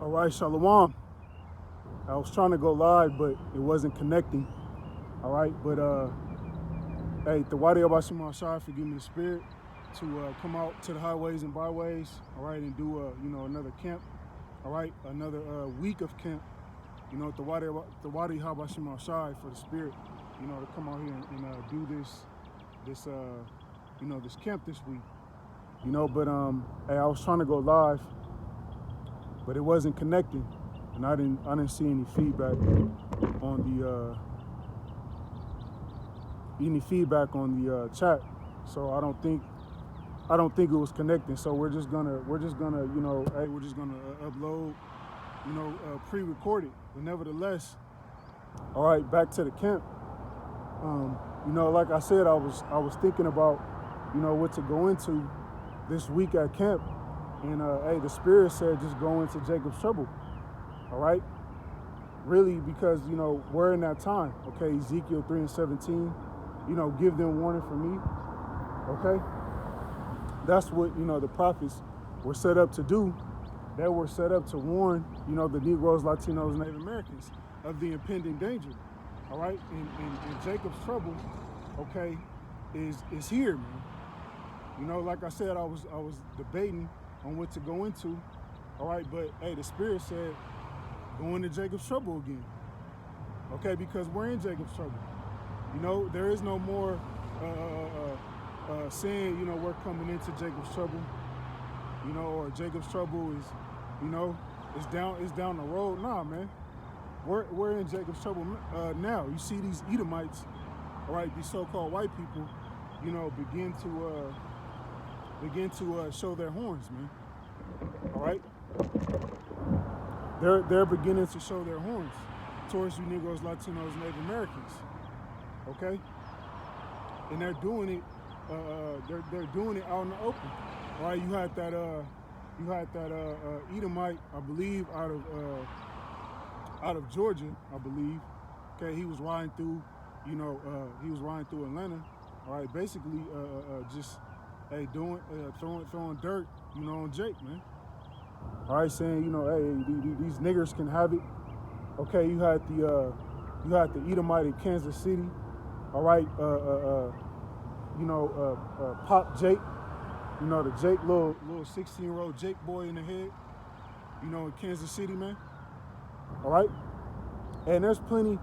All right, Shalom. I was trying to go live, but it wasn't connecting. All right, but hey, the Wadi Abashim Ashar for giving me the spirit to come out to the highways and byways. All right, and do another camp. All right, another week of camp. The Wadi Habashim Ashar for the spirit. To come out here and do this camp this week. But hey, I was trying to go live, but it wasn't connecting, and I didn't see any feedback on the chat. So I don't think it was connecting. So we're just gonna upload, pre-recorded. But nevertheless, all right, back to the camp. Like I said, I was thinking about what to go into this week at camp, and hey, the Spirit said just go into Jacob's trouble. All right, really, because we're in that time. Okay, Ezekiel 3:17. Give them warning from me. Okay, that's what the prophets were set up to do. They were set up to warn the Negroes, Latinos, Native Americans of the impending danger. All right, and Jacob's trouble, okay, is here, man. Like I said, I was debating on what to go into. All right, but hey, the Spirit said go into Jacob's trouble again. Okay, because we're in Jacob's trouble. There is no more saying we're coming into Jacob's trouble. Or Jacob's trouble is it's down the road. Nah, man. We're in Jacob's trouble now. You see these Edomites, all right, these so-called white people, begin to show their horns, man. All right, they're beginning to show their horns towards you Negroes, Latinos, Native Americans. Okay, and they're doing it. They're doing it out in the open. All right, you had that Edomite, I believe, out of Georgia, I believe. Okay, he was riding through, Atlanta. All right, basically, just throwing dirt, on Jake, man. All right, saying, hey, these niggers can have it. Okay, you had the Edomite in Kansas City. All right, Pop Jake. The Jake, little 16-year-old Jake boy in the head. In Kansas City, man. All right, and there's plenty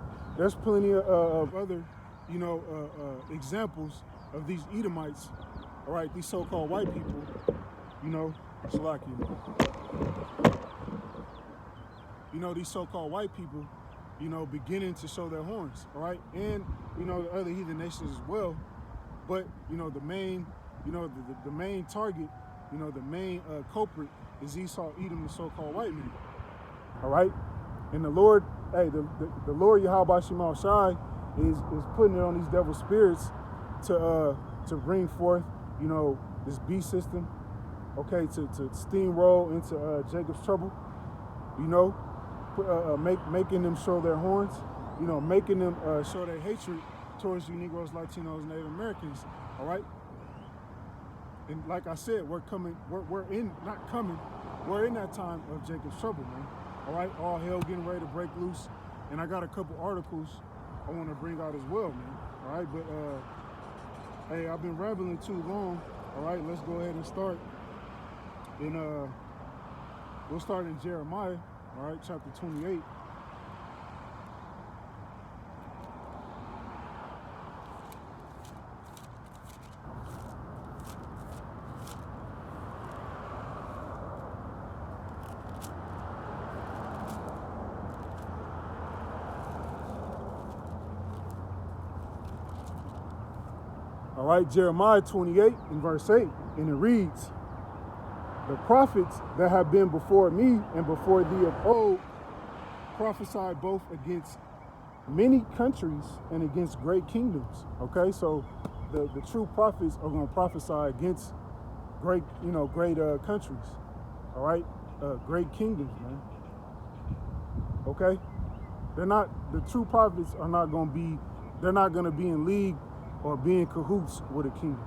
of other, examples of these Edomites. All right, these so-called white people, these so-called white people, beginning to show their horns. All right, and the other heathen nations as well. But the main, the main target, the main culprit is Esau, Edom, the so-called white man. All right. And the Lord, hey, the Lord Yahweh Shema Shai is putting it on these devil spirits to bring forth, this beast system, okay, to steamroll into Jacob's trouble, making them show their horns, making them show their hatred towards you Negroes, Latinos, Native Americans. All right. And like I said, we're in that time of Jacob's trouble, man. All right, all hell getting ready to break loose, and I got a couple articles I want to bring out as well, man. All right, but hey, I've been rambling too long. All right, let's go ahead and start. And we'll start in Jeremiah. All right, chapter 28. All right, Jeremiah 28 and verse 8, and it reads, the prophets that have been before me and before thee of old prophesied both against many countries and against great kingdoms. Okay, so the true prophets are going to prophesy against great countries. All right, great kingdoms, man. Okay, the true prophets are not going to be in league or be in cahoots with a kingdom.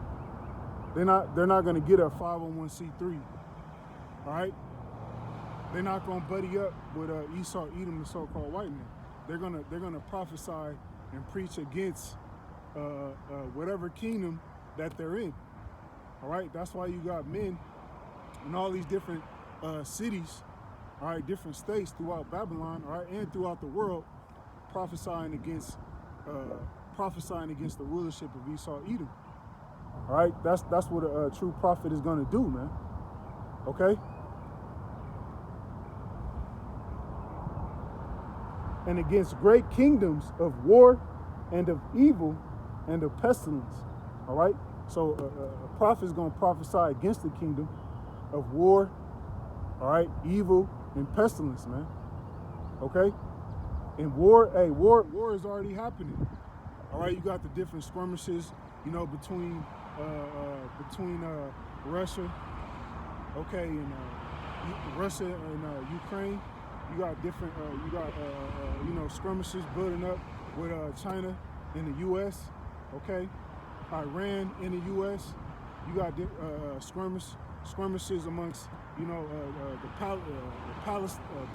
They're not going to get a 501c3. All right, they're not gonna buddy up with Esau, Edom, the so-called white man. They're gonna prophesy and preach against whatever kingdom that they're in. All right, that's why you got men in all these different cities, all right, different states throughout Babylon, all right, and throughout the world, prophesying against the rulership of Esau, Edom. All right, that's what a true prophet is gonna do, man. Okay. And against great kingdoms of war and of evil and of pestilence. All right? So a prophet is going to prophesy against the kingdom of war, all right, evil and pestilence, man. Okay? And war is already happening. All right, you got the different skirmishes, you know, between Russia, okay, and Russia and Ukraine. You got different, skirmishes building up with China in the U.S., okay? Iran in the U.S. You got skirmishes amongst,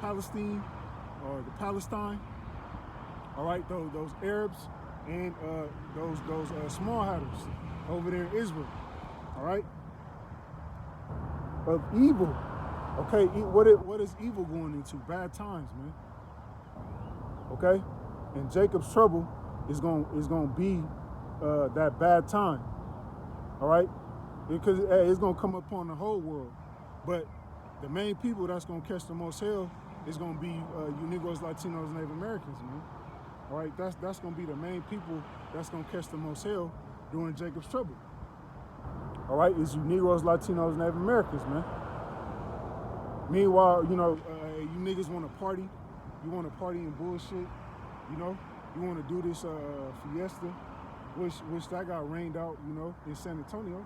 Palestine or the Palestine. All right, those Arabs and those small hatters over there in Israel. All right, of evil. Okay, what is evil going into? Bad times, man. Okay, and Jacob's trouble is going to be that bad time. All right, because it's going to come upon the whole world, but the main people that's going to catch the most hell is going to be you Negroes, Latinos, and Native Americans, man. All right, that's going to be the main people that's going to catch the most hell during Jacob's trouble. All right, it's you Negroes, Latinos, and Native Americans, man. Meanwhile, you niggas want to party. You want to party and bullshit. You know, you want to do this fiesta, which that got rained out, in San Antonio.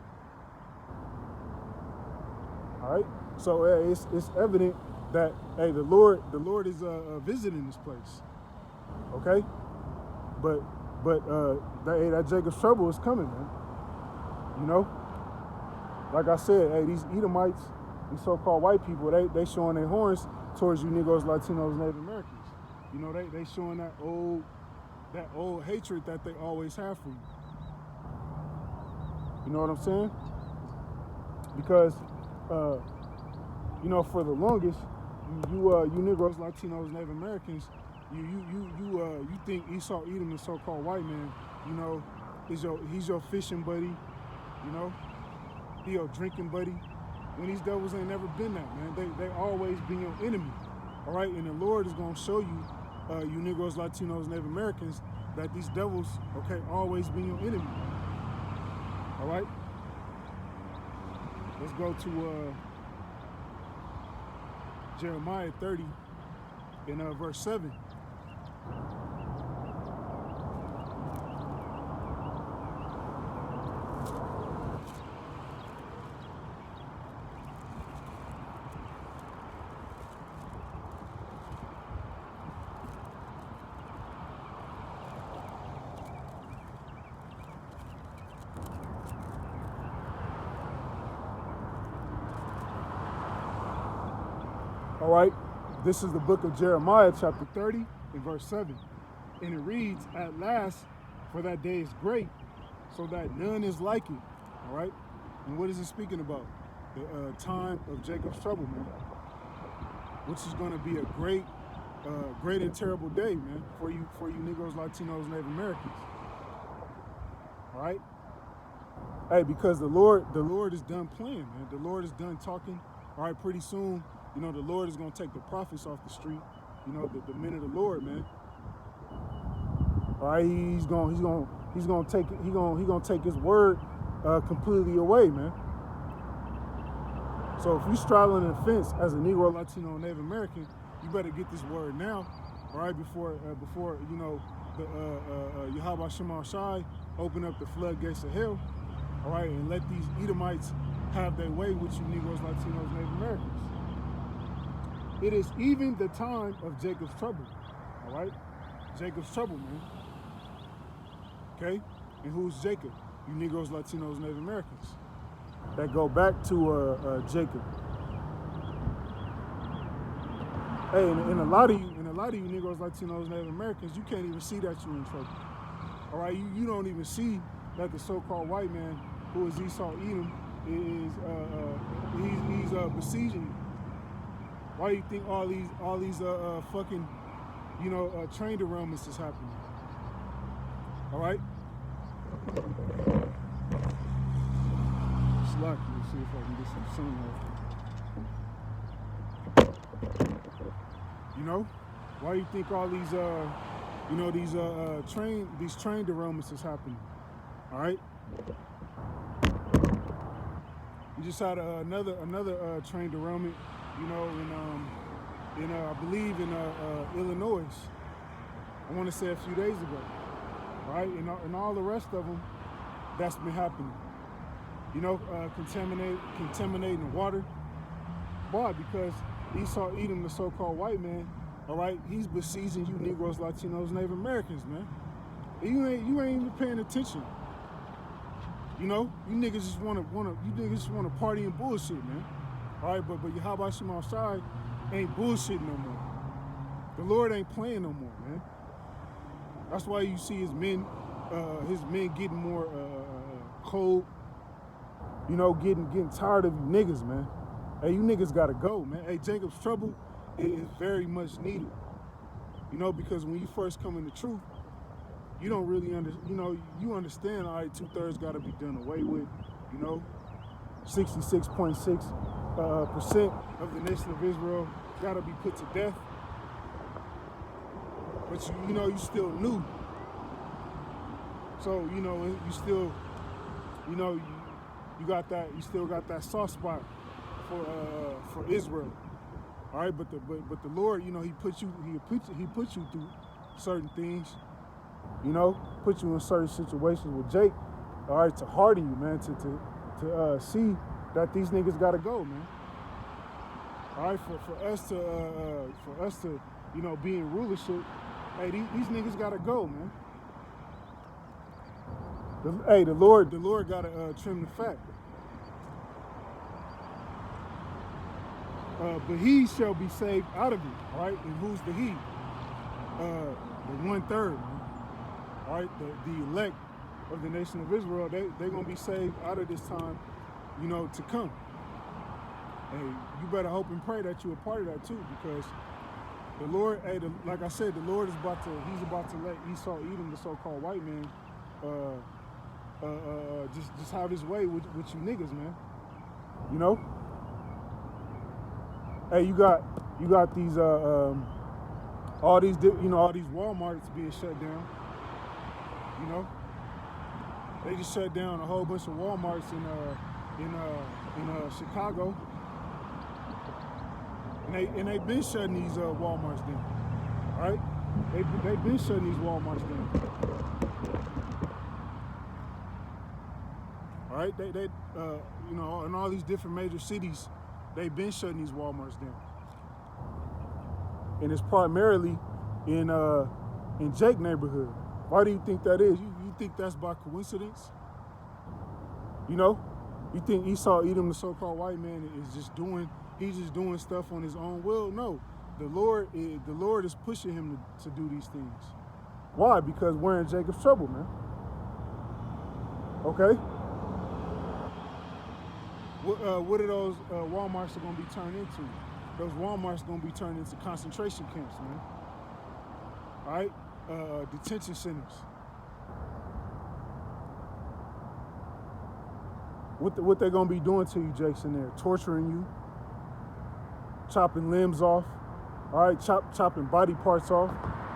All right, so it's evident that the Lord is visiting this place. Okay, but that Jacob's trouble is coming, man. Like I said, these Edomites, these so-called white people, they showing their horns towards you Negroes, Latinos, Native Americans. They showing that old hatred that they always have for you. You know what I'm saying? Because for the longest, you Negroes, Latinos, Native Americans, you think Esau, Edom, the so-called white man, he's your fishing buddy, he your drinking buddy. When these devils ain't never been that, man. They always been your enemy. All right, and the Lord is gonna show you, you Negroes, Latinos, Native Americans, that these devils, always been your enemy. All right. Let's go to Jeremiah 30 in verse 7. All right, this is the book of Jeremiah, chapter 30, and verse 7. And it reads, "At last, for that day is great, so that none is like it." All right, and what is it speaking about? The time of Jacob's trouble, man, which is going to be a great and terrible day, man, for you Negroes, Latinos, Native Americans. All right, because the Lord is done playing, man. The Lord is done talking. All right, pretty soon, the Lord is going to take the prophets off the street. The men of the Lord, man. All right, he's going to take his word completely away, man. So if you're straddling the fence as a Negro, Latino, Native American, you better get this word now. All right, before the Yahweh Shema Shai open up the floodgates of hell. All right, and let these Edomites have their way with you Negroes, Latinos, Native Americans. It is even the time of Jacob's trouble. All right, Jacob's trouble, man. Okay, and who's Jacob? You Negroes, Latinos, Native Americans. That go back to Jacob. Hey, and a lot of you Negroes, Latinos, Native Americans, you can't even see that you're in trouble. All right, you don't even see that the so-called white man, who is Esau Edom, he's besieging you. Why do you think all these fucking train derailments is happening? All right. Slack. Let's see if I can get some sun off. Why do you think all these train derailments is happening? All right. We just had another train derailment, in I believe in Illinois. I want to say a few days ago. All right, and all the rest of them, that's been happening. Contaminating the water. Why? Because Esau Edom, the so-called white man, all right, he's besieging you Negroes, Latinos, Native Americans, man. And you ain't even paying attention. You niggas just wanna party and bullshit, man. All right, but Yahweh Shema Shai ain't bullshitting no more. The Lord ain't playing no more, man. That's why you see his men getting more cold. Getting tired of you niggas, man. Hey, you niggas gotta go, man. Hey, Jacob's trouble is very much needed. Because when you first come in the truth, you don't really you understand, all right, 2/3 gotta be done away with, 66.6% of the nation of Israel gotta be put to death. But you still new. So, you still, you still got that soft spot for Israel. All right, but the Lord, he put you through certain things, put you in certain situations with Jake, all right, to harden you, man, to see that these niggas gotta go, man. All right, for us to be in rulership, hey, these niggas gotta go, man. The Lord gotta trim the fat. But he shall be saved out of it, all right? And who's the he? The 1/3, man. All right, the elect of the nation of Israel, they're gonna be saved out of this time, to come. Hey, you better hope and pray that you're a part of that too, because the Lord, like I said, the Lord he's about to let Esau Edom, the so-called white man, just have his way with you niggas, man. Hey, you got these all these Walmarts being shut down. They just shut down a whole bunch of Walmarts in Chicago, and they've been shutting these Walmarts down. All right, they've been shutting these Walmarts down. All right, they in all these different major cities, they've been shutting these Walmarts down, and it's primarily in Jake neighborhood. Why do you think that is? You think that's by coincidence? You think Esau Edom, the so-called white man, is just doing stuff on his own will? No, the Lord is pushing him to do these things. Why? Because we're in Jacob's trouble, man. Okay. What are those Walmarts are going to be turned into? Those Walmarts are going to be turned into concentration camps, man. All right? Detention centers. What they're going to be doing to you, Jason, there? Torturing you, chopping limbs off, all right? Chopping body parts off,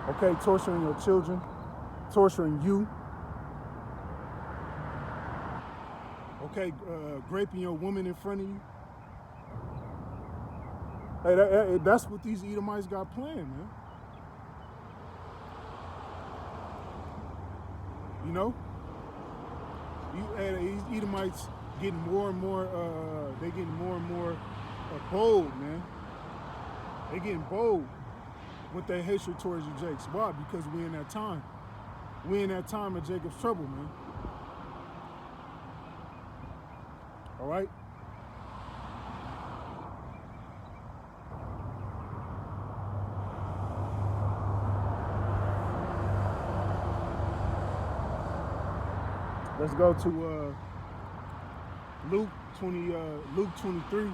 okay? Torturing your children, torturing you. Okay, raping your woman in front of you. Hey, that's what these Edomites got planned, man. These Edomites getting more and more, bold, man. They getting bold with their hatred towards you, Jakes. Why? Because we in that time. We in that time of Jacob's trouble, man. All right? Let's go to Luke 23.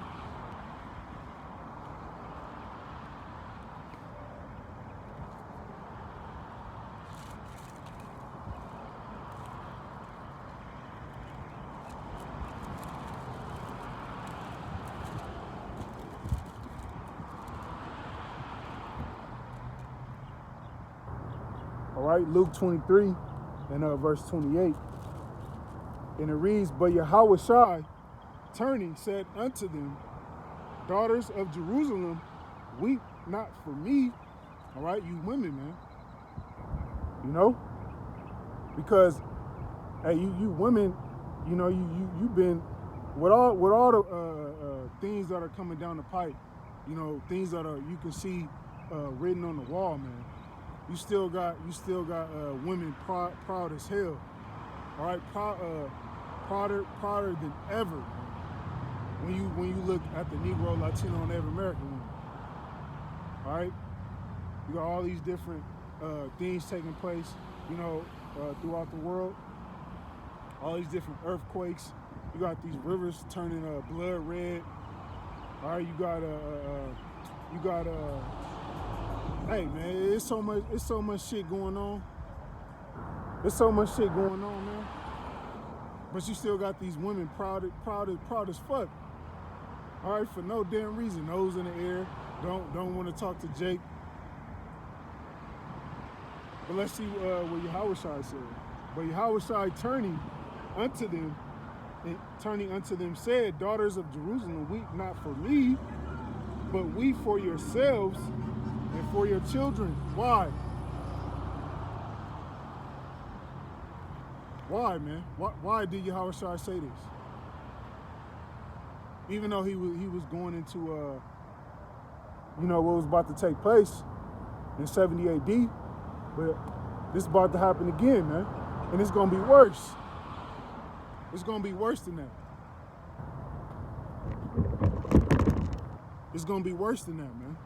All right, Luke 23 and verse 28. And it reads, But Yahushua, turning, said unto them, Daughters of Jerusalem, weep not for me. All right, you women, man. You know? Because, hey, you women, you know, you've been, with all the things that are coming down the pipe, you know, things that are, you can see written on the wall, man. You still got women proud as hell. All right, prouder than ever. When you look at the Negro, Latino, and Native American women. All right, you got all these different things taking place, you know, throughout the world. All these different earthquakes. You got these rivers turning blood red. All right, you got hey man, it's so much shit going on. There's so much shit going on, man. But you still got these women proud as fuck. All right, for no damn reason. Nose in the air. Don't want to talk to Jake. But let's see what Yahushua said. But Yahushua turning unto them said, Daughters of Jerusalem, weep not for me, but weep for yourselves and for your children. Why? Why, man? Why did Yahushua say this? Even though he was going into, you know, what was about to take place in 70 AD, but this is about to happen again, man. And it's going to be worse. It's going to be worse than that. It's going to be worse than that, man.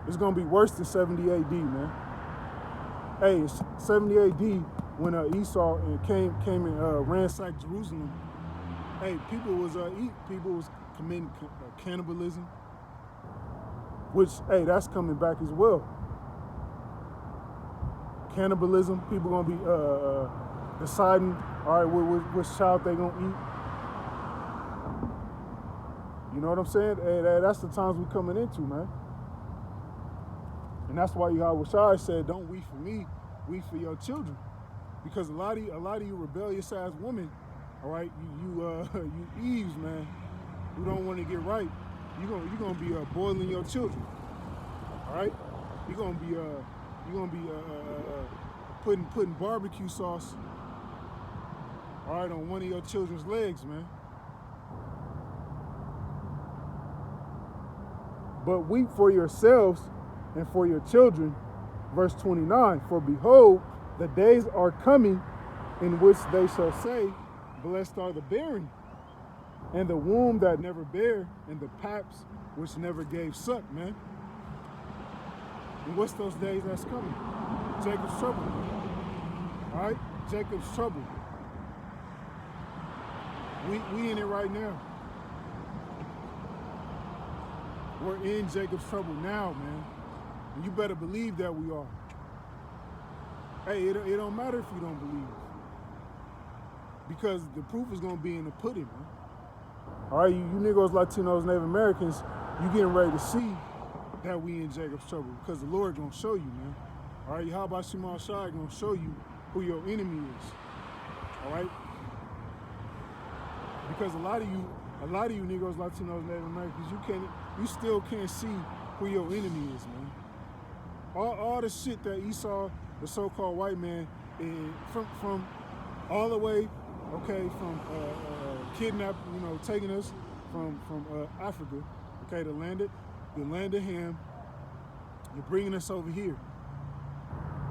It's going to be worse than 70 AD, man. Hey, it's 70 AD when Esau came and ransacked Jerusalem. Hey, people was committing cannibalism, which, hey, that's coming back as well. Cannibalism, people gonna be deciding, all right, which child they gonna eat. You know what I'm saying? Hey, that's the times we coming into, man. And that's why Yahushua said, don't weep for me, weep for your children. Because a lot of you rebellious ass women, all right, you Eves, man, who don't want to get right, you're gonna be boiling your children, all right? You're gonna be putting barbecue sauce, all right, on one of your children's legs, man. But weep for yourselves and for your children, verse 29. For behold, the days are coming in which they shall say, Blessed are the barren, and the womb that never bare, and the paps which never gave suck, man. And what's those days that's coming? Jacob's trouble. All right? Jacob's trouble. We in it right now. We're in Jacob's trouble now, man. And you better believe that we are. Hey, it don't matter if you don't believe. Because the proof is going to be in the pudding, man. All right, you Negroes, Latinos, Native Americans, you getting ready to see that we in Jacob's trouble because the Lord going to show you, man. All right, how about Shema Shai going to show you who your enemy is. All right? Because a lot of you Negroes, Latinos, Native Americans, you still can't see who your enemy is, man. All the shit that Esau, the so-called white man, from all the way, okay, from kidnapping, you know, taking us from Africa, okay, the land of Ham, you're bringing us over here.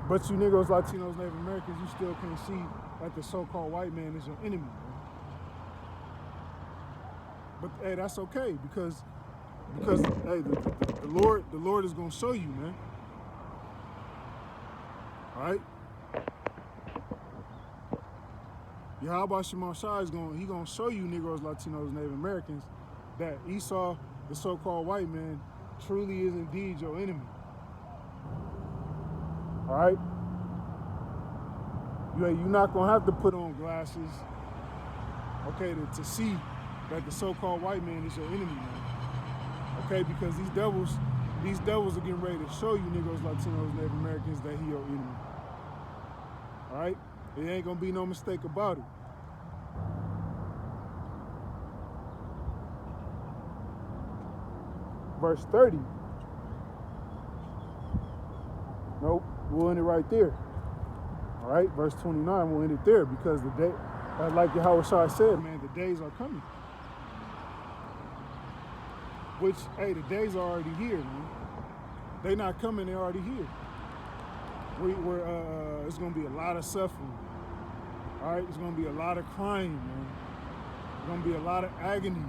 But you Negroes, Latinos, Native Americans, you still can't see that the so-called white man is your enemy, man. But hey, that's okay because hey, the Lord is gonna show you, man. All right. Yahweh Shema Shai is gonna show you Negroes, Latinos, Native Americans that Esau, the so-called white man, truly is indeed your enemy. All right? You're not gonna have to put on glasses, okay, to see that the so-called white man is your enemy, man. Okay, because these devils are getting ready to show you Negroes, Latinos, Native Americans that he your enemy. All right? There ain't gonna be no mistake about it. Verse 30. Nope, we'll end it right there. All right, verse 29, we'll end it there because the day, like Yahweh Shai said, man, the days are coming. Which, hey, the days are already here, man. They not coming, they're already here. It's gonna be a lot of suffering. All right, it's gonna be a lot of crying, man. It's gonna be a lot of agony.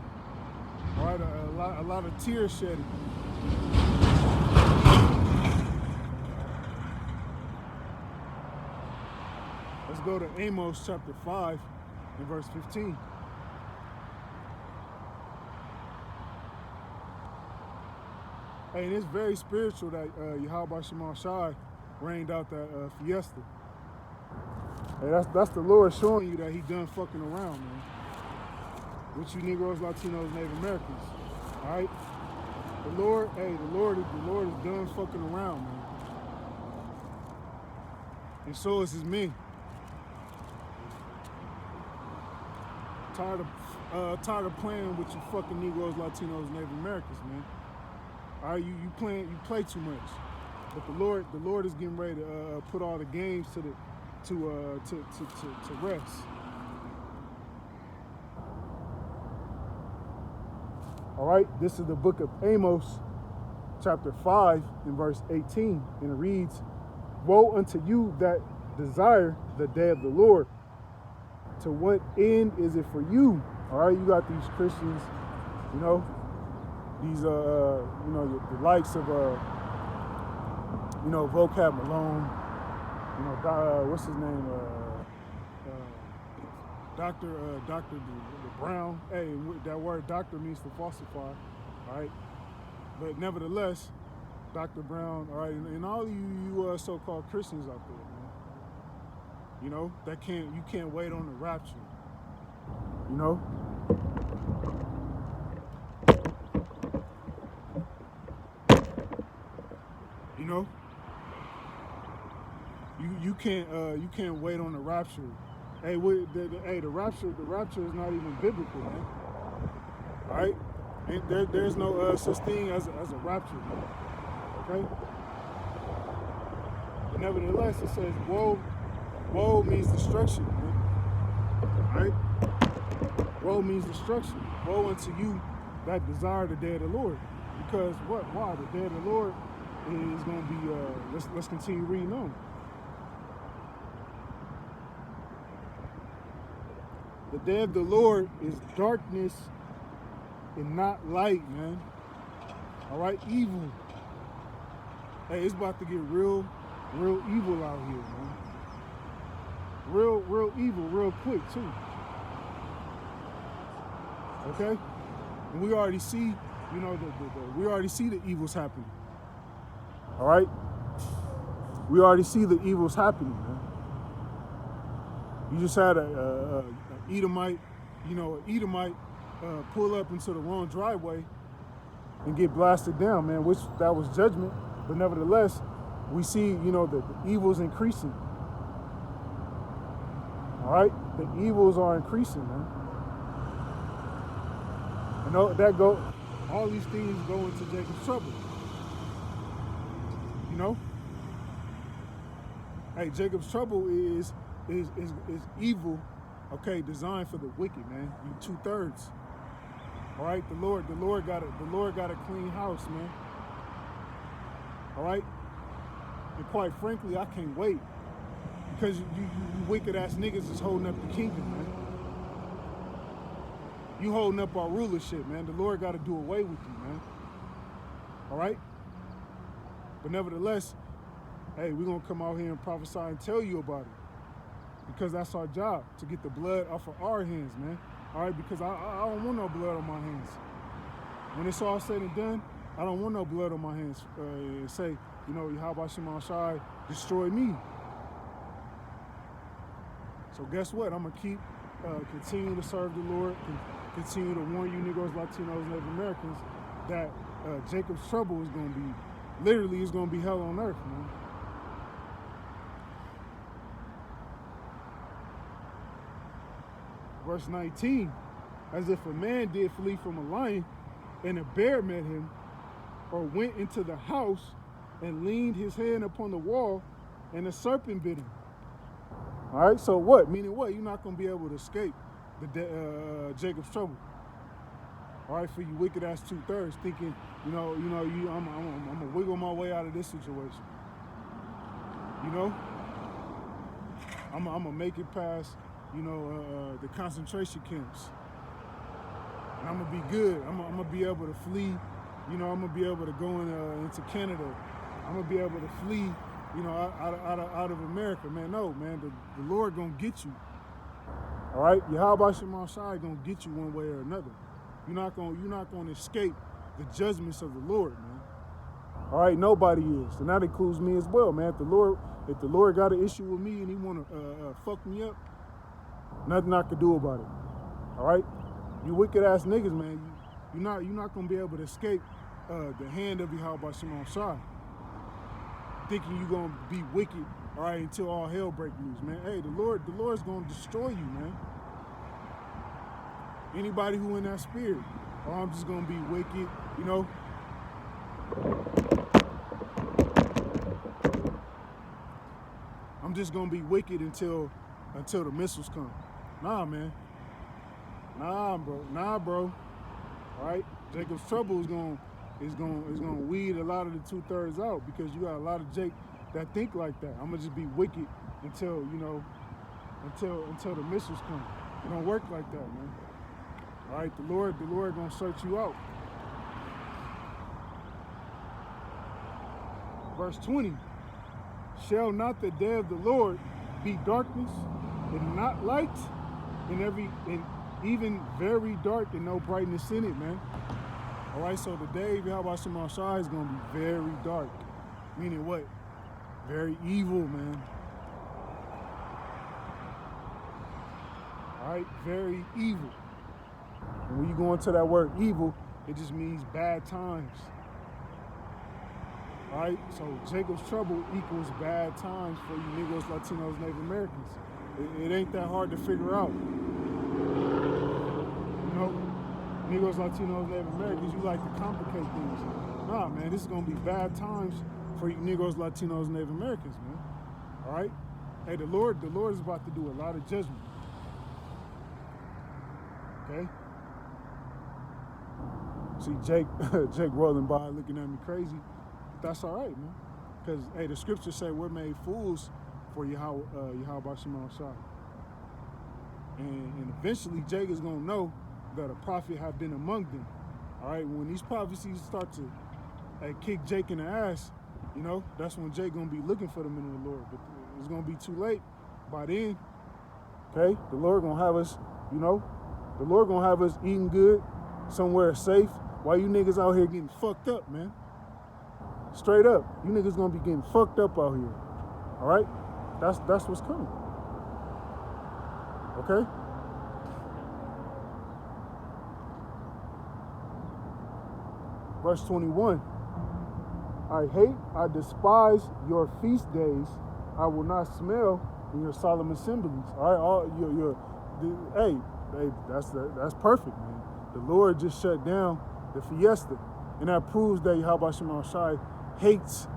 All right, a lot of tear shedding. Let's go to Amos chapter 5 and verse 15. Hey, and it's very spiritual that Yahweh Shema Shai rained out that fiesta. Hey, that's the Lord showing you that he done fucking around, man. With you Negroes, Latinos, Native Americans. All right? The Lord is done fucking around, man. And so is his men. Tired of playing with you fucking Negroes, Latinos, Native Americans, man. All right, you play too much. But the Lord is getting ready to put all the games to rest. All right, this is the book of Amos, chapter 5 and verse 18, and it reads, "Woe unto you that desire the day of the Lord. To what end is it for you?" All right, you got these Christians, you know, these, the likes of, Vocab Malone, what's his name, Dr. Brown. Hey, that word doctor means to falsify, all right? But nevertheless, Dr. Brown, all right, and all you so-called Christians out there, man, you know, you can't wait on the rapture, you know? You know? You can't wait on the rapture. Hey, the rapture is not even biblical, man. All right, there's no such thing as a rapture, man. Okay. But nevertheless, it says woe means destruction, man. All right. Woe means destruction. Woe unto you that desire the day of the Lord, because what? Why? The day of the Lord is going to be. Let's continue reading on. The day of the Lord is darkness and not light, man. All right, evil. Hey, it's about to get real evil out here, man. Real evil, real quick too. Okay, and we already see, we already see the evils happening. All right, we already see the evils happening, man. You just had an Edomite pull up into the wrong driveway and get blasted down, man, which that was judgment. But nevertheless, we see, the evils increasing. All right? The evils are increasing, man. And all these things go into Jacob's trouble. You know? Hey, Jacob's trouble is evil, okay, designed for the wicked, man. You 2/3. All right, the Lord got a clean house, man. All right, and quite frankly, I can't wait, because you wicked ass niggas is holding up the kingdom, man. You holding up our rulership, man. The Lord got to do away with you, man. All right, but nevertheless, hey, we're gonna come out here and prophesy and tell you about it. because that's our job, to get the blood off of our hands, man. All right, because I don't want no blood on my hands. When it's all said and done, I don't want no blood on my hands. Say, Yahweh Shema Shai, destroy me. So guess what? I'm going to keep continue to serve the Lord, continue to warn you Negroes, Latinos, Native Americans that Jacob's trouble is going to be, literally, is going to be hell on earth, man. Verse 19, as if a man did flee from a lion and a bear met him, or went into the house and leaned his hand upon the wall and a serpent bit him. All right, so what? Meaning what? You're not going to be able to escape the Jacob's trouble. All right, for you wicked ass 2/3 thinking, I'm gonna wiggle my way out of this situation. I'm gonna make it past, the concentration camps, and I'm gonna be good. I'm gonna be able to flee. I'm gonna be able to go into Canada. I'm gonna be able to flee, out of America, man. No, man, the Lord gonna get you. All right, Yahweh Shema Shai gonna get you one way or another. You're not gonna escape the judgments of the Lord, man. All right, nobody is, and that includes me as well, man. If the Lord got an issue with me and He wanna fuck me up, nothing I could do about it. All right, you wicked ass niggas, man. You're not gonna be able to escape the hand of Yahweh Shema Shai. Thinking you're gonna be wicked, all right, until all hell breaks loose, man. Hey, the Lord's gonna destroy you, man. Anybody who in that spirit, or I'm just gonna be wicked, I'm just gonna be wicked until the missiles come. Nah, man. Nah, bro. All right, Jacob's trouble is gonna weed a lot of the 2/3 out, because you got a lot of Jake that think like that. I'm gonna just be wicked until the missiles come. It don't work like that, man. All right, the Lord gonna search you out. Verse 20, shall not the day of the Lord be darkness and not light, and even very dark and no brightness in it, man? All right, so the day of Yahweh Shema Shai is gonna be very dark. Meaning what? Very evil, man. All right, very evil. And when you go into that word evil, it just means bad times. All right, so Jacob's trouble equals bad times for you Negroes, Latinos, Native Americans. It ain't that hard to figure out. Negroes, Latinos, Native Americans, you like to complicate things. Nah, man, this is gonna be bad times for you Negroes, Latinos, Native Americans, man. All right? Hey, the Lord is about to do a lot of judgment. Okay? See Jake rolling by looking at me crazy. That's all right, man. Because, hey, the scriptures say we're made fools for Yahweh Shema Shai. And eventually Jake is going to know that a prophet have been among them. All right, when these prophecies start to kick Jake in the ass, that's when Jake going to be looking for the men of the Lord. But it's going to be too late by then. Okay, the Lord going to have us, the Lord going to have us eating good, somewhere safe, while you niggas out here getting fucked up, man. Straight up, you niggas going to be getting fucked up out here. All right, that's what's coming. Okay. Verse 21, I despise your feast days. I will not smell in your solemn assemblies. All right, hey, that's perfect, man. The Lord just shut down the fiesta, and that proves that Yahweh Shema Shai hates,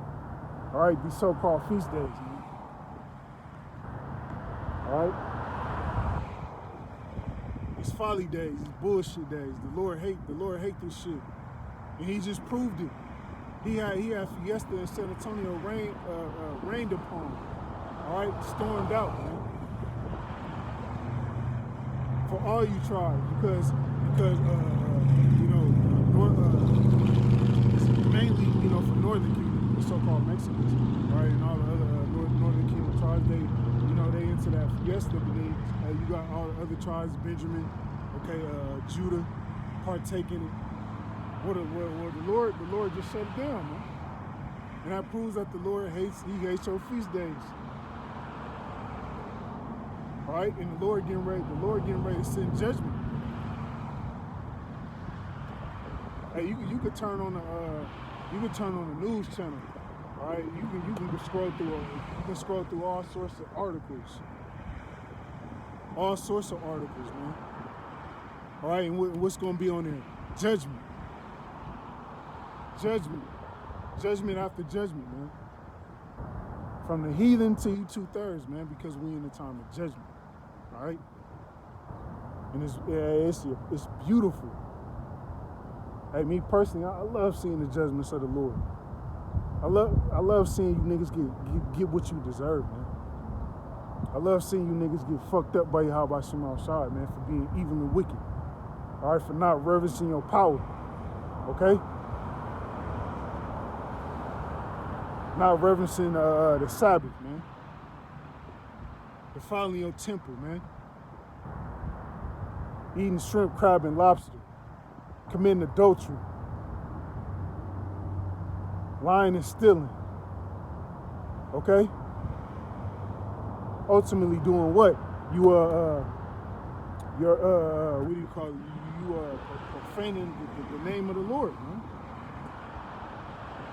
all right, these so-called feast days, man. All right, these folly days, these bullshit days. The Lord hate this shit. And He just proved it. He had fiesta in San Antonio rained upon. All right, stormed out, man. For all you tribes, because mainly for Northern Kingdom, the so-called Mexicans, right, and all the other Northern Kingdom tribes, they know, they into that fiesta, but then you got all the other tribes, Benjamin, okay, Judah, partake in it. Well, the Lord just shut it down, man. And that proves that the Lord hates your feast days. All right, and the Lord getting ready to send judgment. Hey, you could turn on the news channel. All right, you can scroll through all sorts of articles. All sorts of articles, man. All right, and what's going to be on there? Judgment. Judgment after judgment, man. From the heathen to you 2/3, man, because we in the time of judgment. All right? And it's beautiful. Hey, me personally, I love seeing the judgments of the Lord. I love seeing you niggas get what you deserve, man. I love seeing you niggas get fucked up by Yahweh Shem Shai, man, for being evil and wicked. All right, for not reverencing your power. Okay? Not reverencing the Sabbath, man. Defiling your temple, man. Eating shrimp, crab, and lobster. Committing adultery. Lying and stealing. Okay? Ultimately doing what? You're what do you call it? You are profaning the name of the Lord, man.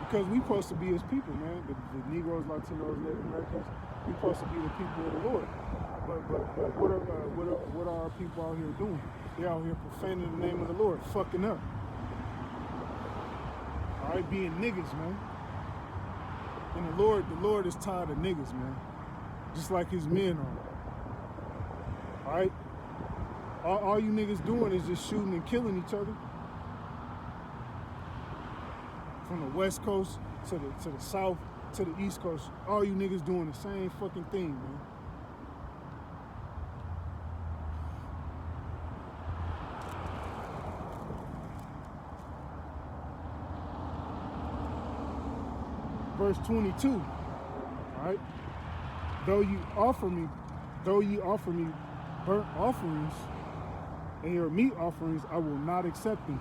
Because we supposed to be his people, man. The Negroes, Latinos, Native Americans, we supposed to be the people of the Lord. But what are our people out here doing? They're out here profaning the name of the Lord, fucking up. All right, being niggas, man. And the Lord is tired of niggas, man. Just like his men are. All right? All you niggas doing is just shooting and killing each other. From the West Coast to the South to the East Coast. All you niggas doing the same fucking thing, man. Verse 22, all right? Though ye offer me burnt offerings and your meat offerings, I will not accept them.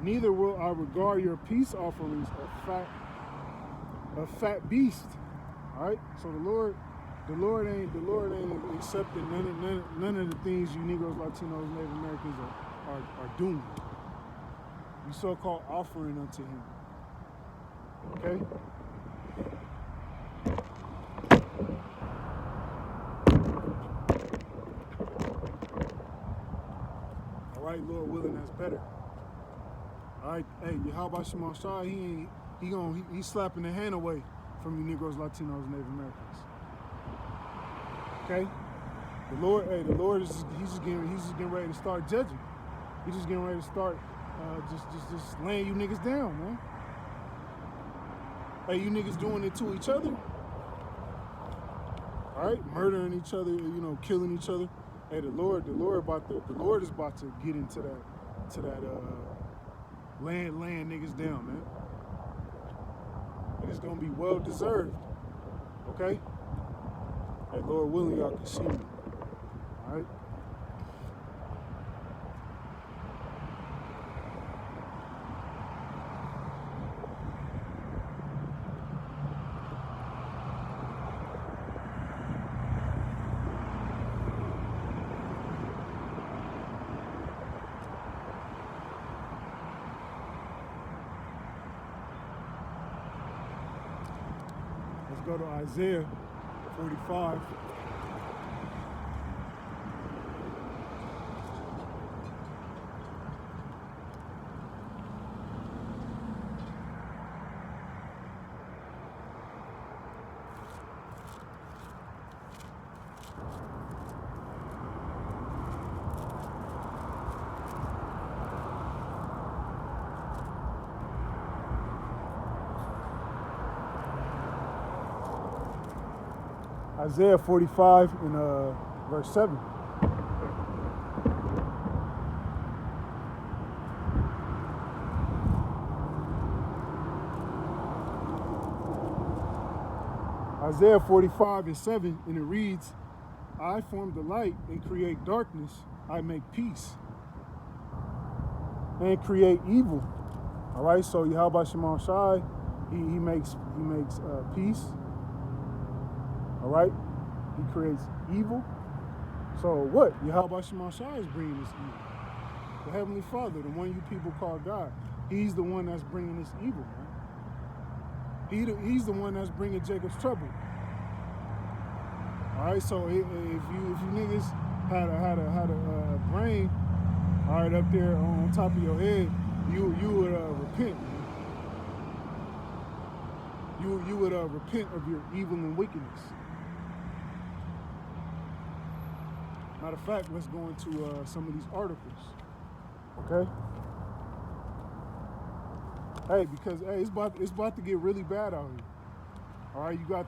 Neither will I regard your peace offerings a fat beast. All right? So the Lord ain't accepting none of the things you Negroes, Latinos, Native Americans are doing. You so-called offering unto him. Okay? All right, Lord willing, that's better. All right, hey, Yahweh Shem Shai, he's slapping the hand away from you Negroes, Latinos, Native Americans. Okay? The Lord is he's just getting ready to start judging. He's just getting ready to start just laying you niggas down, man. Hey, you niggas doing it to each other. All right, murdering each other, killing each other. Hey, the Lord is about to get into that laying niggas down, man. And it's gonna be well deserved. Okay? Hey, Lord willing, y'all can see me. All right? Let's go to Isaiah 45. Isaiah 45 and verse 7. Isaiah 45:7, and it reads, I form the light and create darkness. I make peace and create evil. All right, so Yahweh Shema Shai, he makes peace. All right, he creates evil. So what? Yahweh Shema Shai is bringing this evil. The Heavenly Father, the one you people call God, he's the one that's bringing this evil, man. He's the one that's bringing Jacob's trouble. All right, so if you niggas had a brain, all right, up there on top of your head, you would repent. You would repent of your evil and wickedness. Matter of fact, let's go into some of these articles. Okay. Hey, because hey, it's about to get really bad out here. All right, you got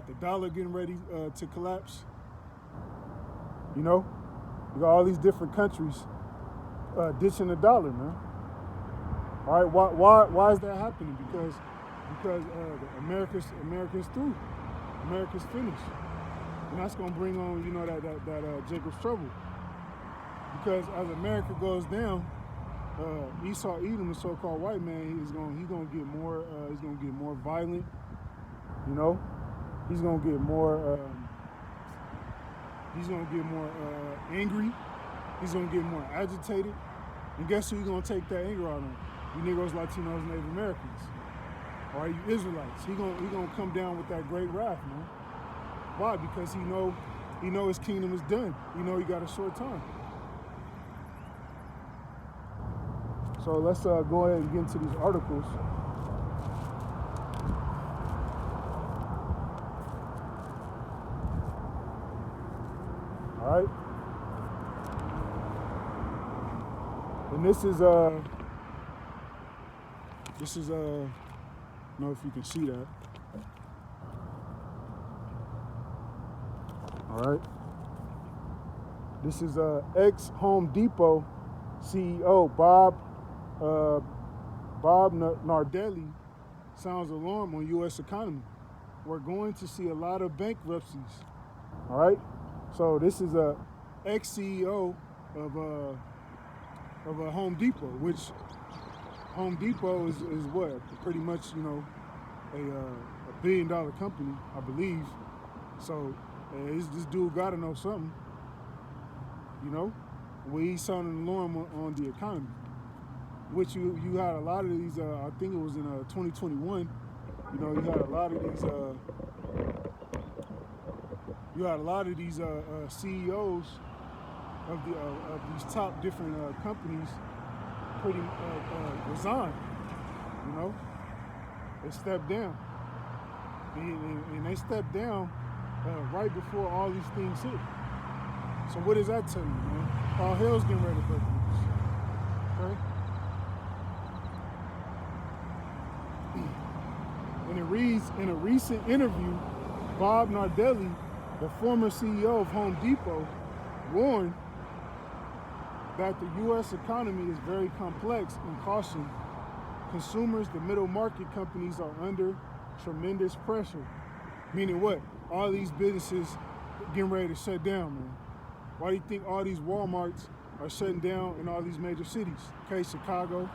the dollar getting ready to collapse. You know, you got all these different countries ditching the dollar, man. All right, why is that happening? Because America's through. America's finished, and that's gonna bring on that Jacob's trouble. Because as America goes down, Esau Edom, the so-called white man, he's gonna get more violent. You know, he's gonna get more angry. He's gonna get more agitated. And guess who he's gonna take that anger out on? You Negroes, Latinos, Native Americans. All right, you Israelites. He gonna come down with that great wrath, man. Why? Because he know his kingdom is done. He got a short time. So let's go ahead and get into these articles. All right. And this is I don't know if you can see that. All right. This is ex-Home Depot CEO Bob Nardelli sounds alarm on U.S. economy. We're going to see a lot of bankruptcies. All right. So this is a ex-CEO of a Home Depot, which Home Depot is what, pretty much a $1 billion company, I believe. So this dude got to know something. Where he's sounding an alarm on the economy. Which you had a lot of these. I think it was in 2021. You had a lot of these. You had a lot of these CEOs of these top different companies pretty resigned. They stepped down, and they stepped down right before all these things hit. So what does that tell you, man? All hell's getting ready to break loose. Okay. And it reads, in a recent interview, Bob Nardelli, the former CEO of Home Depot, warned that the U.S. economy is very complex and cautioned consumers, the middle market companies, are under tremendous pressure. Meaning what? All these businesses getting ready to shut down, man. Why do you think all these Walmarts are shutting down in all these major cities? Okay, Chicago.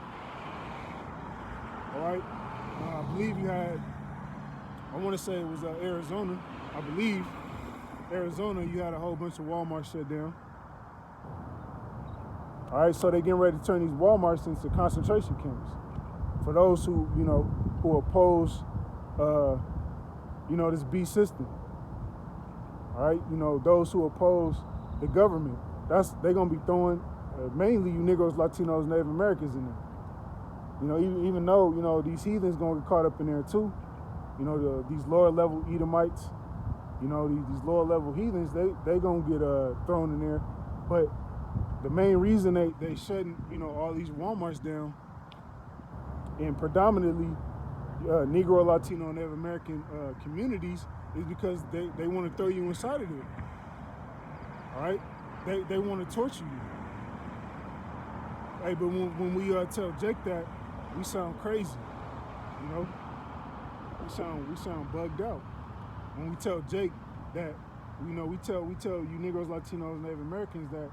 All right. I believe you had, I want to say it was Arizona. I believe Arizona, you had a whole bunch of Walmarts shut down. All right, so they're getting ready to turn these Walmarts into concentration camps. For those who oppose, this beast system. All right, those who oppose the government, they're gonna be throwing mainly you Negroes, Latinos, Native Americans in there. Even though these heathens gonna get caught up in there too. These lower level Edomites, these lower level heathens, they gonna get thrown in there. But the main reason they shutting all these Walmarts down, and predominantly Negro, Latino, Native American communities, is because they want to throw you inside of there. All right, they want to torture you. Hey, but when we tell Jake that, we sound crazy, we sound bugged out when we tell Jake that, we tell you Negroes, Latinos, Native Americans that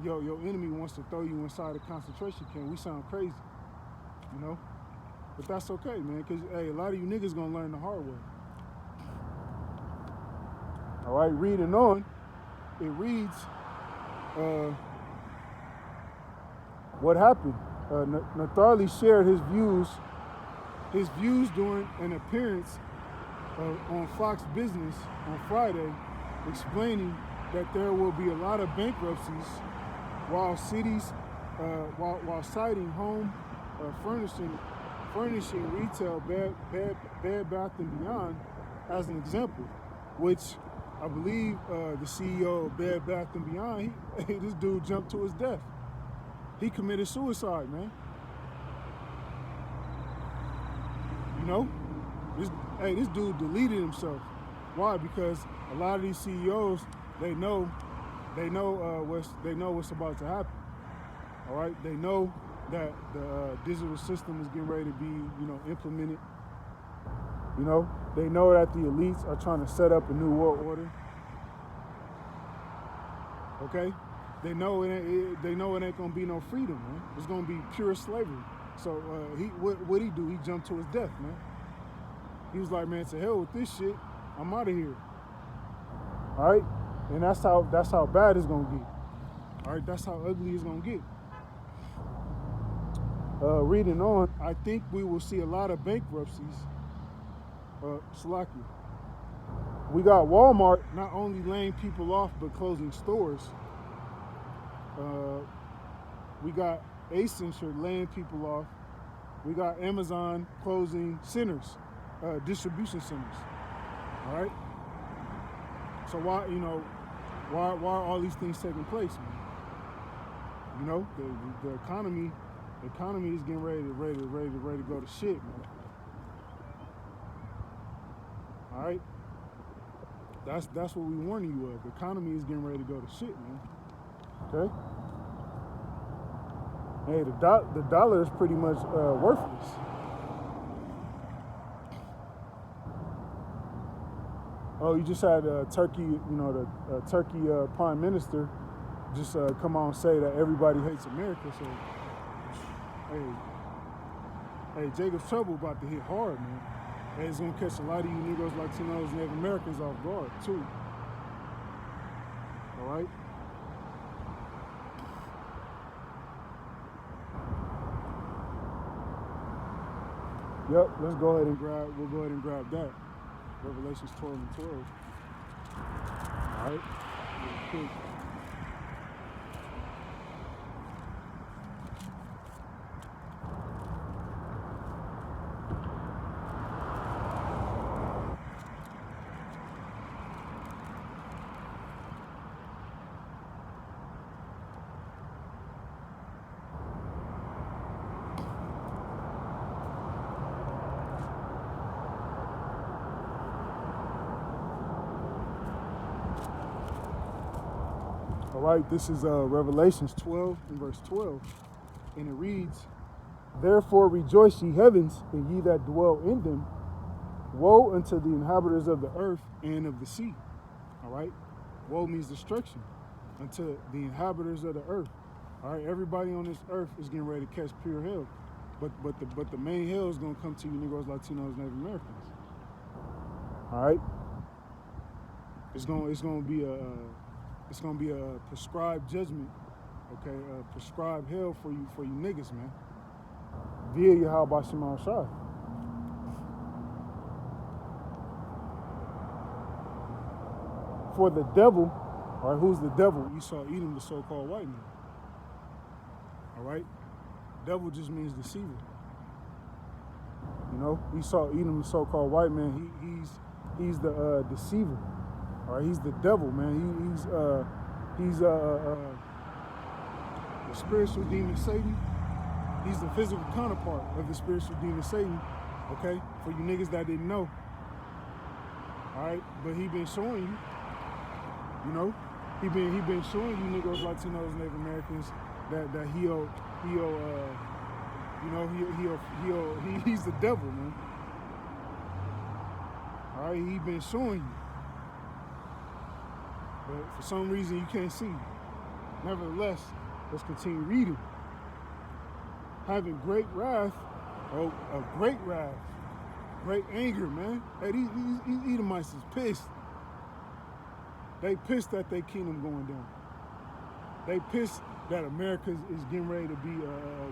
your enemy wants to throw you inside a concentration camp. We sound crazy, but that's okay, man, because hey, a lot of you niggas gonna learn the hard way. All right, reading on, it reads, what happened? Natharli shared his views during an appearance on Fox Business on Friday, explaining that there will be a lot of bankruptcies while citing home furnishing retail, Bed Bath & Beyond as an example, which I believe the CEO of Bed Bath & Beyond, this dude jumped to his death. He committed suicide, man. This dude deleted himself. Why? Because a lot of these CEOs, they know what's about to happen. All right, they know that the digital system is getting ready to be, implemented. They know that the elites are trying to set up a new world order. Okay, they know it ain't gonna be no freedom, man. It's gonna be pure slavery. So what he do? He jumped to his death, man. He was like, man, to hell with this shit. I'm out of here. All right, and that's how bad it's gonna get. All right, that's how ugly it's gonna get. Reading on, I think we will see a lot of bankruptcies. Salaki. We got Walmart not only laying people off but closing stores. We got Accenture laying people off. We got Amazon closing centers, distribution centers. All right. So why are all these things taking place, man? The economy is getting ready to go to shit, man. All right. That's what we warning you of. The economy is getting ready to go to shit, man. Okay. Hey, the dollar is pretty much worthless. Oh, you just had Turkey, the Turkey Prime Minister just come on and say that everybody hates America. So, hey, Jacob's Trouble about to hit hard, man. And it's gonna catch a lot of you Negroes, Latinos, Native Americans off guard too. All right. Yep, we'll go ahead and grab that. Revelations 12 and 12. All right. Cool. All right, this is Revelations 12 and verse 12, and it reads, "Therefore rejoice, ye heavens, and ye that dwell in them. Woe unto the inhabitants of the earth and of the sea." All right, woe means destruction unto the inhabitants of the earth. All right, everybody on this earth is getting ready to catch pure hell, but the main hell is gonna come to you Negroes, Latinos, Native Americans. All right, it's gonna be a prescribed judgment, okay? A prescribed hell for you niggas, man. Via Yahweh Shema Shai. For the devil, all right, who's the devil? Esau, Edom, the so-called white man. All right? Devil just means deceiver. Esau, Edom, the so-called white man, he's the deceiver. All right, he's the devil, man. He's the spiritual demon Satan. He's the physical counterpart of the spiritual demon Satan. Okay, for you niggas that didn't know. All right, but he been showing you. He been showing you Negroes, Latinos, Native Americans that he's the devil, man. All right, he been showing you. But for some reason you can't see. Nevertheless, let's continue reading. Having great wrath, great wrath, great anger, man. Hey, these Edomites is pissed. They pissed that their kingdom going down. They pissed that America is getting ready to be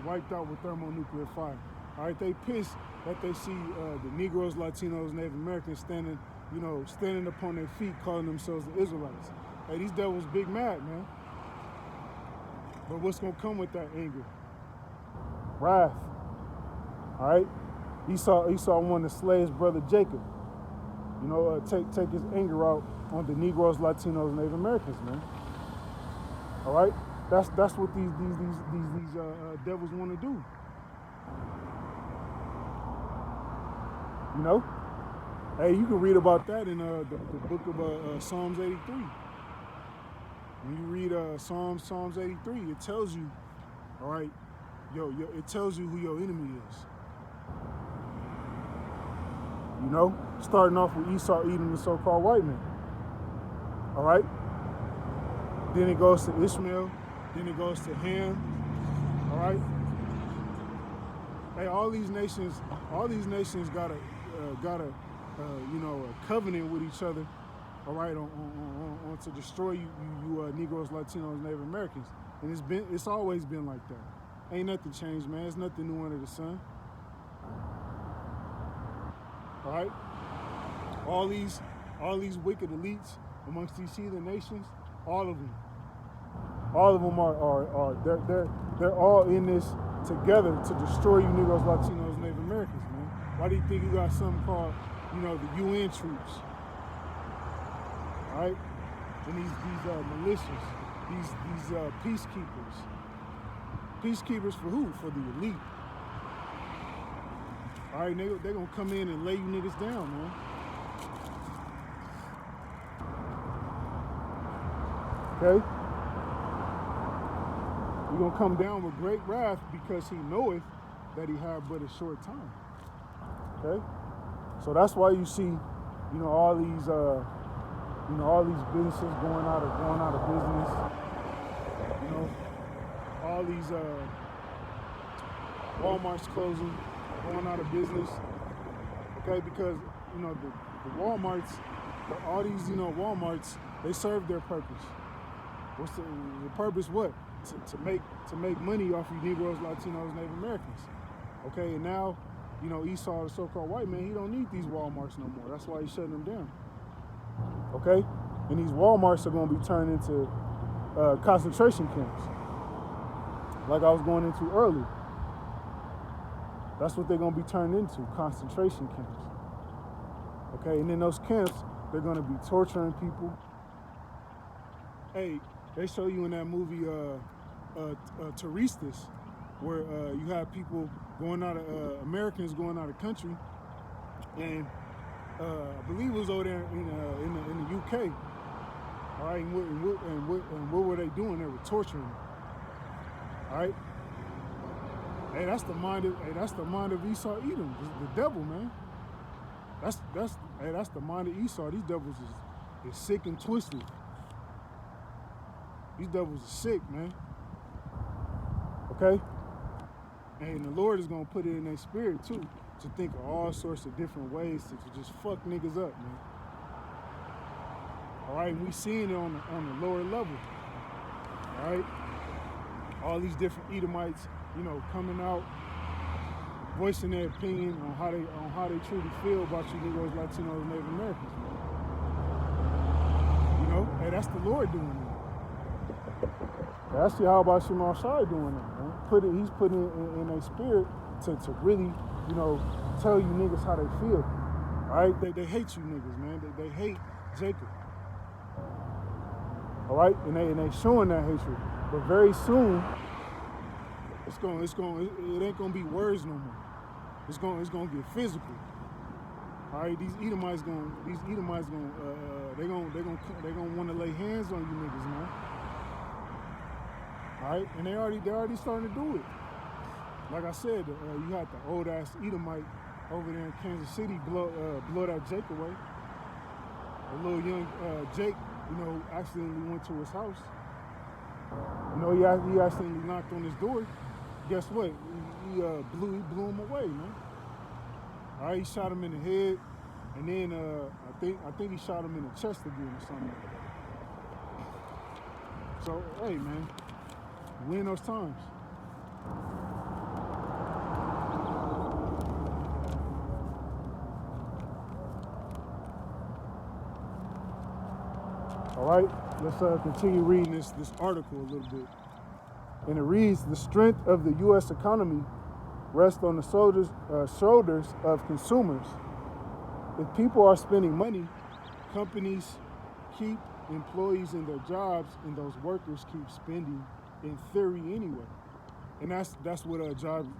wiped out with thermonuclear fire. All right, they pissed that they see the Negroes, Latinos, Native Americans standing upon their feet, calling themselves the Israelites. Hey, these devils big mad, man. But what's gonna come with that anger? Wrath. All right. Esau wanted to slay his brother Jacob. Take his anger out on the Negroes, Latinos, Native Americans, man. All right. That's what these devils want to do. Hey, you can read about that in the book of Psalms 83. When you read Psalms 83, it tells you, all right, it tells you who your enemy is. Starting off with Esau eating the so-called white man. All right. Then it goes to Ishmael. Then it goes to Ham. All right. Hey, all these nations got a covenant with each other. All right, on to destroy you Negroes, Latinos, Native Americans, and it's always been like that. Ain't nothing changed, man. It's nothing new under the sun. All right, all these wicked elites amongst these heathen nations, all of them are they're all in this together to destroy you Negroes, Latinos, Native Americans, man. Why do you think you got something called, the UN troops? All right, and these militias, these peacekeepers. Peacekeepers for who? For the elite. All right, they're gonna come in and lay you niggas down, man. Okay? You're gonna come down with great wrath because he knoweth that he had but a short time. Okay? So that's why you see, all these businesses going out of business. All these Walmart's closing, going out of business. Okay, because the Walmarts, all these Walmarts, they serve their purpose. What's the purpose? What? To make money off you Negroes, Latinos, Native Americans. Okay, and now Esau, the so-called white man, he don't need these Walmarts no more. That's why he's shutting them down. Okay, and these Walmarts are going to be turned into concentration camps, like I was going into earlier. That's what they're going to be turned into, concentration camps. Okay, and in those camps, they're going to be torturing people. Hey, they show you in that movie Terroristas, where you have people going out of, Americans going out of country, and I believe it was over there in the UK. All right, and what were they doing? They were torturing them. All right. Hey, that's the mind of Esau Edom, the devil, man. That's the mind of Esau. These devils is sick and twisted. These devils are sick, man. Okay? And the Lord is gonna put it in their spirit too, to think of all sorts of different ways to just fuck niggas up, man. All right, we seeing it on the lower level. All right, all these different Edomites, coming out, voicing their opinion on how they truly feel about you Negroes, Latinos, and Native Americans. Hey, that's the Lord doing it. That's Yahweh Shema Shai doing it, man. He's putting it in their spirit to really, tell you niggas how they feel. All right, they hate you niggas, man. They hate Jacob. All right, and they showing that hatred, but very soon it ain't gonna be words no more. It's gonna get physical. All right, these Edomites gonna want to lay hands on you niggas, man. All right, and they're already starting to do it. Like I said, you had the old ass Edomite over there in Kansas City blow that Jake away. a little young Jake, accidentally went to his house. He accidentally knocked on his door. Guess what? He blew him away, man. All right, he shot him in the head, and then I think he shot him in the chest again or something. So hey, man, win those times. All right, let's continue reading this article a little bit. And it reads, the strength of the U.S. economy rests on the shoulders of consumers. If people are spending money, companies keep employees in their jobs, and those workers keep spending, in theory anyway. And that's what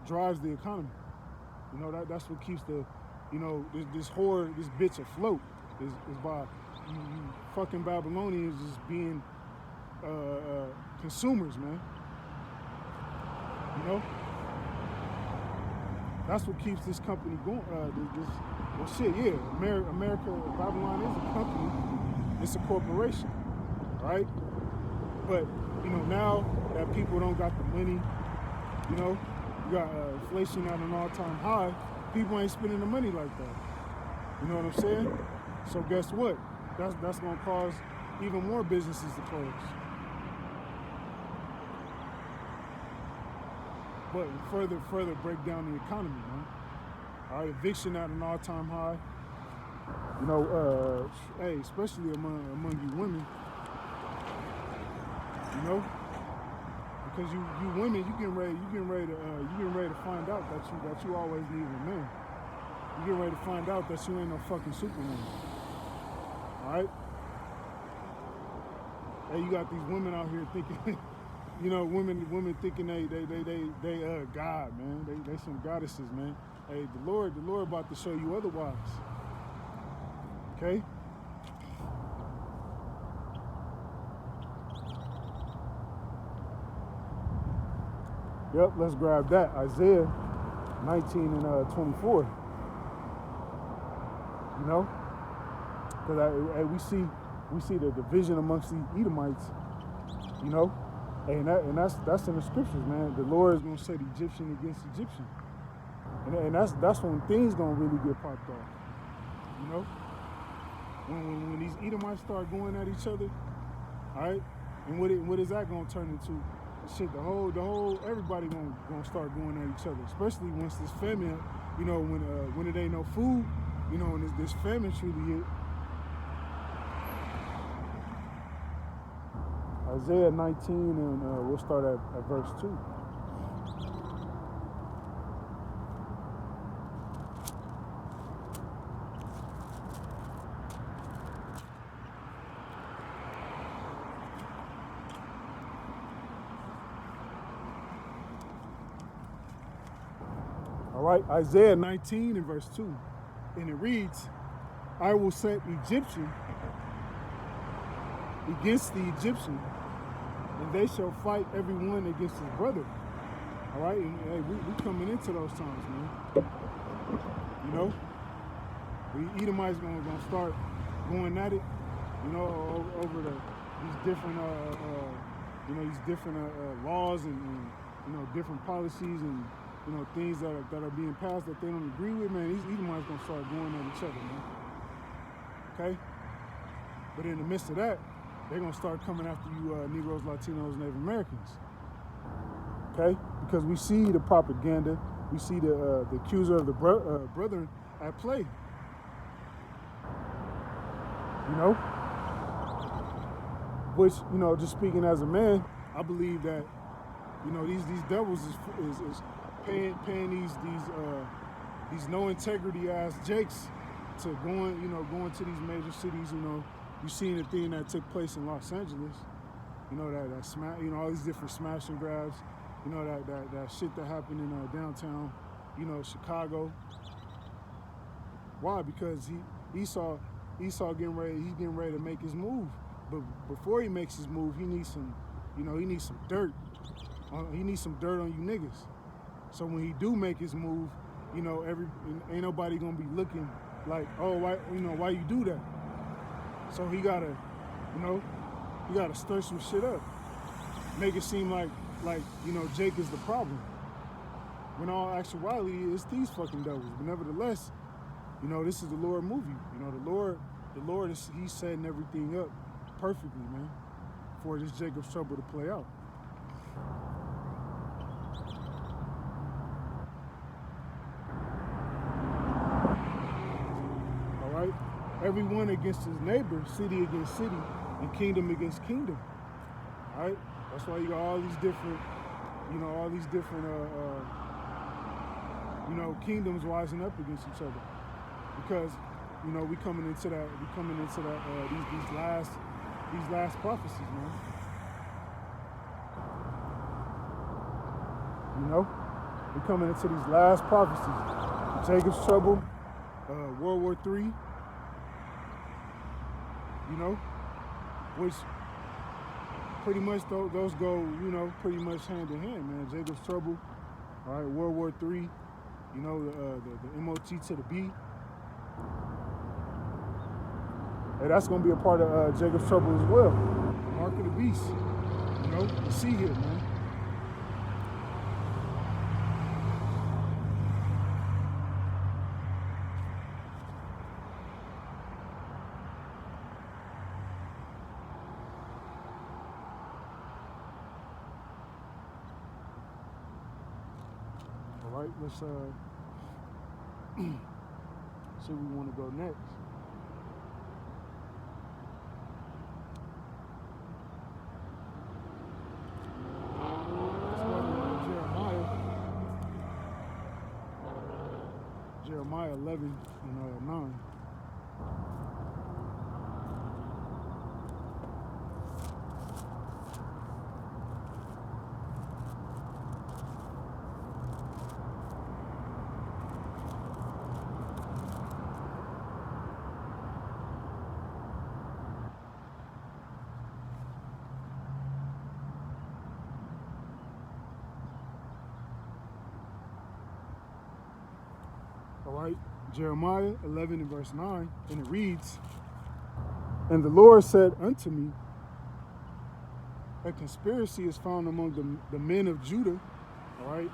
drives the economy. That's what keeps this bitch afloat is by you fucking Babylonians just being consumers, man. That's what keeps this company going. America, Babylon is a company. It's a corporation, right? But now that people don't got the money, you got inflation at an all-time high. People ain't spending the money like that. You know what I'm saying? So guess what? That's gonna cause even more businesses to close. But further break down the economy, man. All right, eviction at an all-time high. Hey, especially among you women. Because you women, you getting ready to find out that you always need a man. You getting ready to find out that you ain't no fucking Superman. All right. Hey, you got these women out here thinking, women thinking they God, man. They some goddesses, man. Hey, the Lord about to show you otherwise. Okay. Yep, let's grab that. Isaiah 19 and 24. Because we see the division amongst the Edomites. And that's in the scriptures, man. The Lord is gonna set Egyptian against Egyptian, and that's when things gonna really get popped off. When these Edomites start going at each other, all right, and what is that gonna turn into? Shit, the whole everybody gonna start going at each other, especially once this famine, when it ain't no food, and this famine truly hit. Isaiah 19, and we'll start at verse 2. All right, Isaiah 19 and verse 2. And it reads, I will set Egyptian against the Egyptian, and they shall fight every one against his brother. All right, and hey, we coming into those times, man. The Edomites gonna start going at it, over these different laws and different policies and things that are being passed that they don't agree with, man. These Edomites gonna start going at each other, man. Okay, but in the midst of that, they're gonna start coming after you, Negroes, Latinos, Native Americans. Okay, because we see the propaganda, we see the accuser of the brethren at play. Which just speaking as a man, I believe that these devils is paying these no integrity ass jakes to going to these major cities. You seen the thing that took place in Los Angeles. All these different smash and grabs. That shit that happened in downtown, Chicago. Why? Because Esau getting ready to make his move. But before he makes his move, he needs some dirt. He needs some dirt on you niggas. So when he do make his move, ain't nobody gonna be looking like, oh, why you do that? So he gotta, he gotta stir some shit up. Make it seem like, Jake is the problem. When all actuality, it's these fucking devils. But nevertheless, this is the Lord movie. The Lord he's setting everything up perfectly, man, for this Jacob's trouble to play out. All right? Everyone against his neighbor, city against city, and kingdom against kingdom. All right? That's why you got all these different, kingdoms rising up against each other. Because, we coming into that, these last prophecies, man. We coming into these last prophecies. Jacob's trouble, World War III, which pretty much those go, pretty much hand in hand, man. Jacob's trouble, all right, World War III, the MOT to the B. Hey, that's gonna be a part of Jacob's trouble as well. Mark of the beast, the sea here, man. All right, let's see where we want to go next. Jeremiah 11 and 9. All right, Jeremiah 11 and verse 9, and it reads, "And the Lord said unto me, a conspiracy is found among the men of Judah," all right,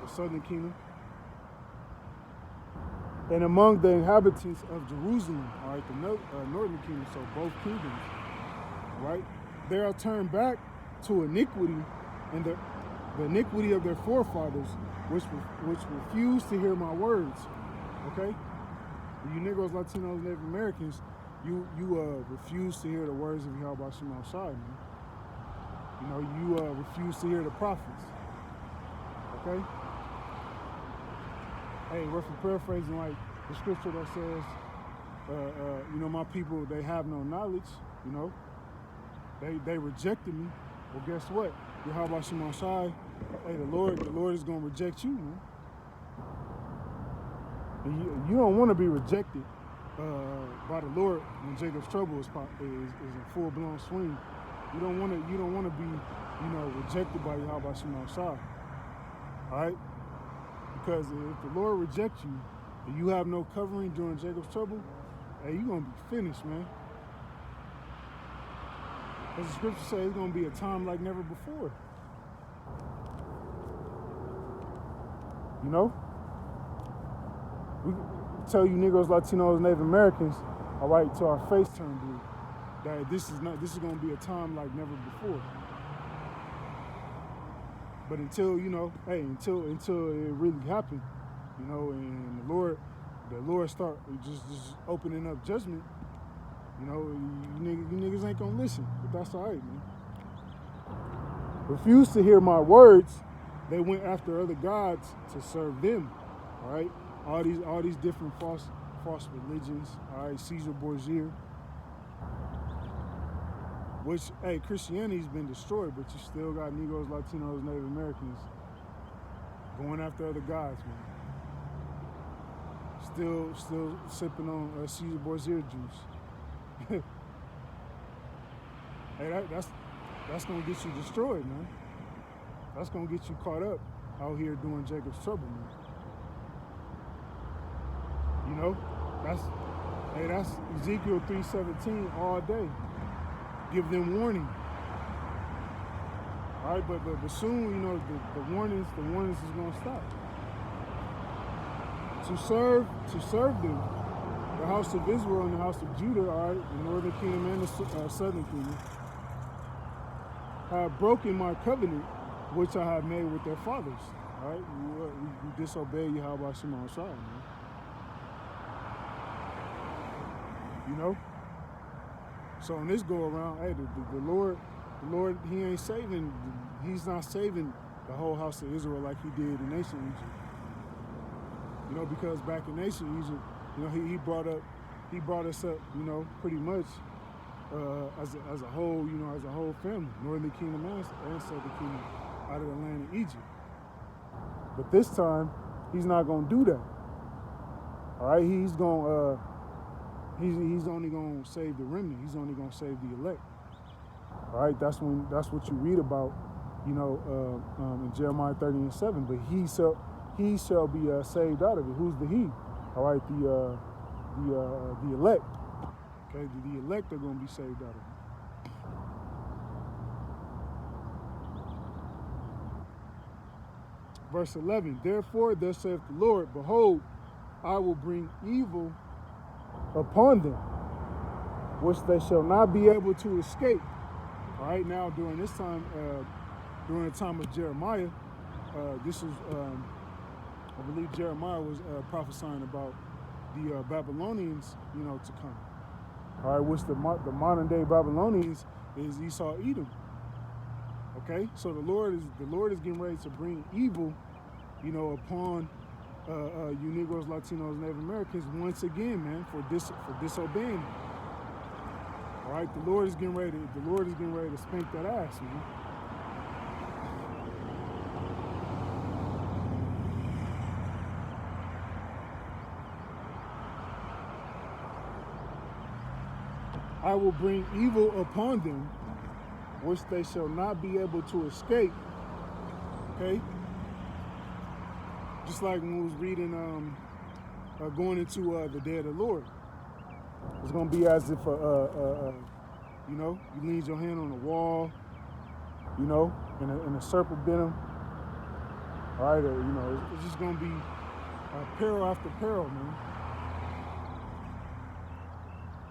the southern kingdom, "and among the inhabitants of Jerusalem," all right, the northern kingdom, so both kingdoms, all right, "they are turned back to iniquity, and the iniquity of their forefathers, which refuse to hear my words." Okay, you Negroes, Latinos, Native Americans, you refuse to hear the words of Yahweh Shem outside, man. You refuse to hear the prophets. Okay. Hey, we're paraphrasing like the scripture that says, my people, they have no knowledge. They rejected me. Well, guess what? Yahweh Shem outside. Hey, the Lord is gonna reject you, man. And you don't want to be rejected by the Lord when Jacob's trouble is in full blown swing. You don't want to be, rejected by Yahweh Shem outside. All right, because if the Lord rejects you and you have no covering during Jacob's trouble, hey, you're gonna be finished, man. As the scripture says, it's gonna be a time like never before. We tell you Negroes, Latinos, Native Americans, all right, till our face turn blue, that this is gonna be a time like never before. But until until it really happened, and the Lord start just opening up judgment, you niggas ain't gonna listen. But that's all right, man. Refuse to hear my words. They went after other gods to serve them. All right, all these different false religions. All right, Caesar Borgia. Which, hey, Christianity's been destroyed, but you still got Negroes, Latinos, Native Americans going after other gods, man. Still sipping on Caesar Borgia juice. Hey, that's gonna get you destroyed, man. That's gonna get you caught up out here doing Jacob's trouble, man. Hey, that's Ezekiel 3:17 all day. Give them warning. All right, but soon, you know, the warnings is gonna stop. To serve them, the house of Israel and the house of Judah, all right, the northern kingdom and the southern kingdom, have broken my covenant, which I have made with their fathers. All right, you disobey Yahweh Shema Shai, man. You know. So in this go around, hey, the Lord, He ain't saving. He's not saving the whole house of Israel like He did in ancient Egypt. You know, because back in ancient Egypt, you know, He brought us up, you know, pretty much as a whole, you know, as a whole family, northern kingdom and southern kingdom, out of the land of Egypt. But this time, He's not gonna do that. All right, He's gonna. He's only gonna save the remnant. He's only gonna save the elect. All right, that's what you read about, you know, in Jeremiah 30:7. But he shall be saved out of it. Who's the he? All right, the elect. Okay, the elect are gonna be saved out of it. Verse 11. Therefore, thus saith the Lord, behold, I will bring evil upon them, which they shall not be able to escape. All right, now during this time, during the time of Jeremiah, this is, I believe Jeremiah was prophesying about the Babylonians, you know, to come. All right, which the modern day Babylonians is Esau, Edom. Okay, so the Lord is getting ready to bring evil, you know, upon you Negroes, Latinos, Native Americans once again, man, for disobeying. All right, the Lord is getting ready to spank that ass, man. I will bring evil upon them, which they shall not be able to escape. Okay. Just like when we was reading, going into the day of the Lord, it's gonna be as if, you know, you lean your hand on a wall, you know, and a serpent bit him. All right, you know, it's just gonna be peril after peril, man.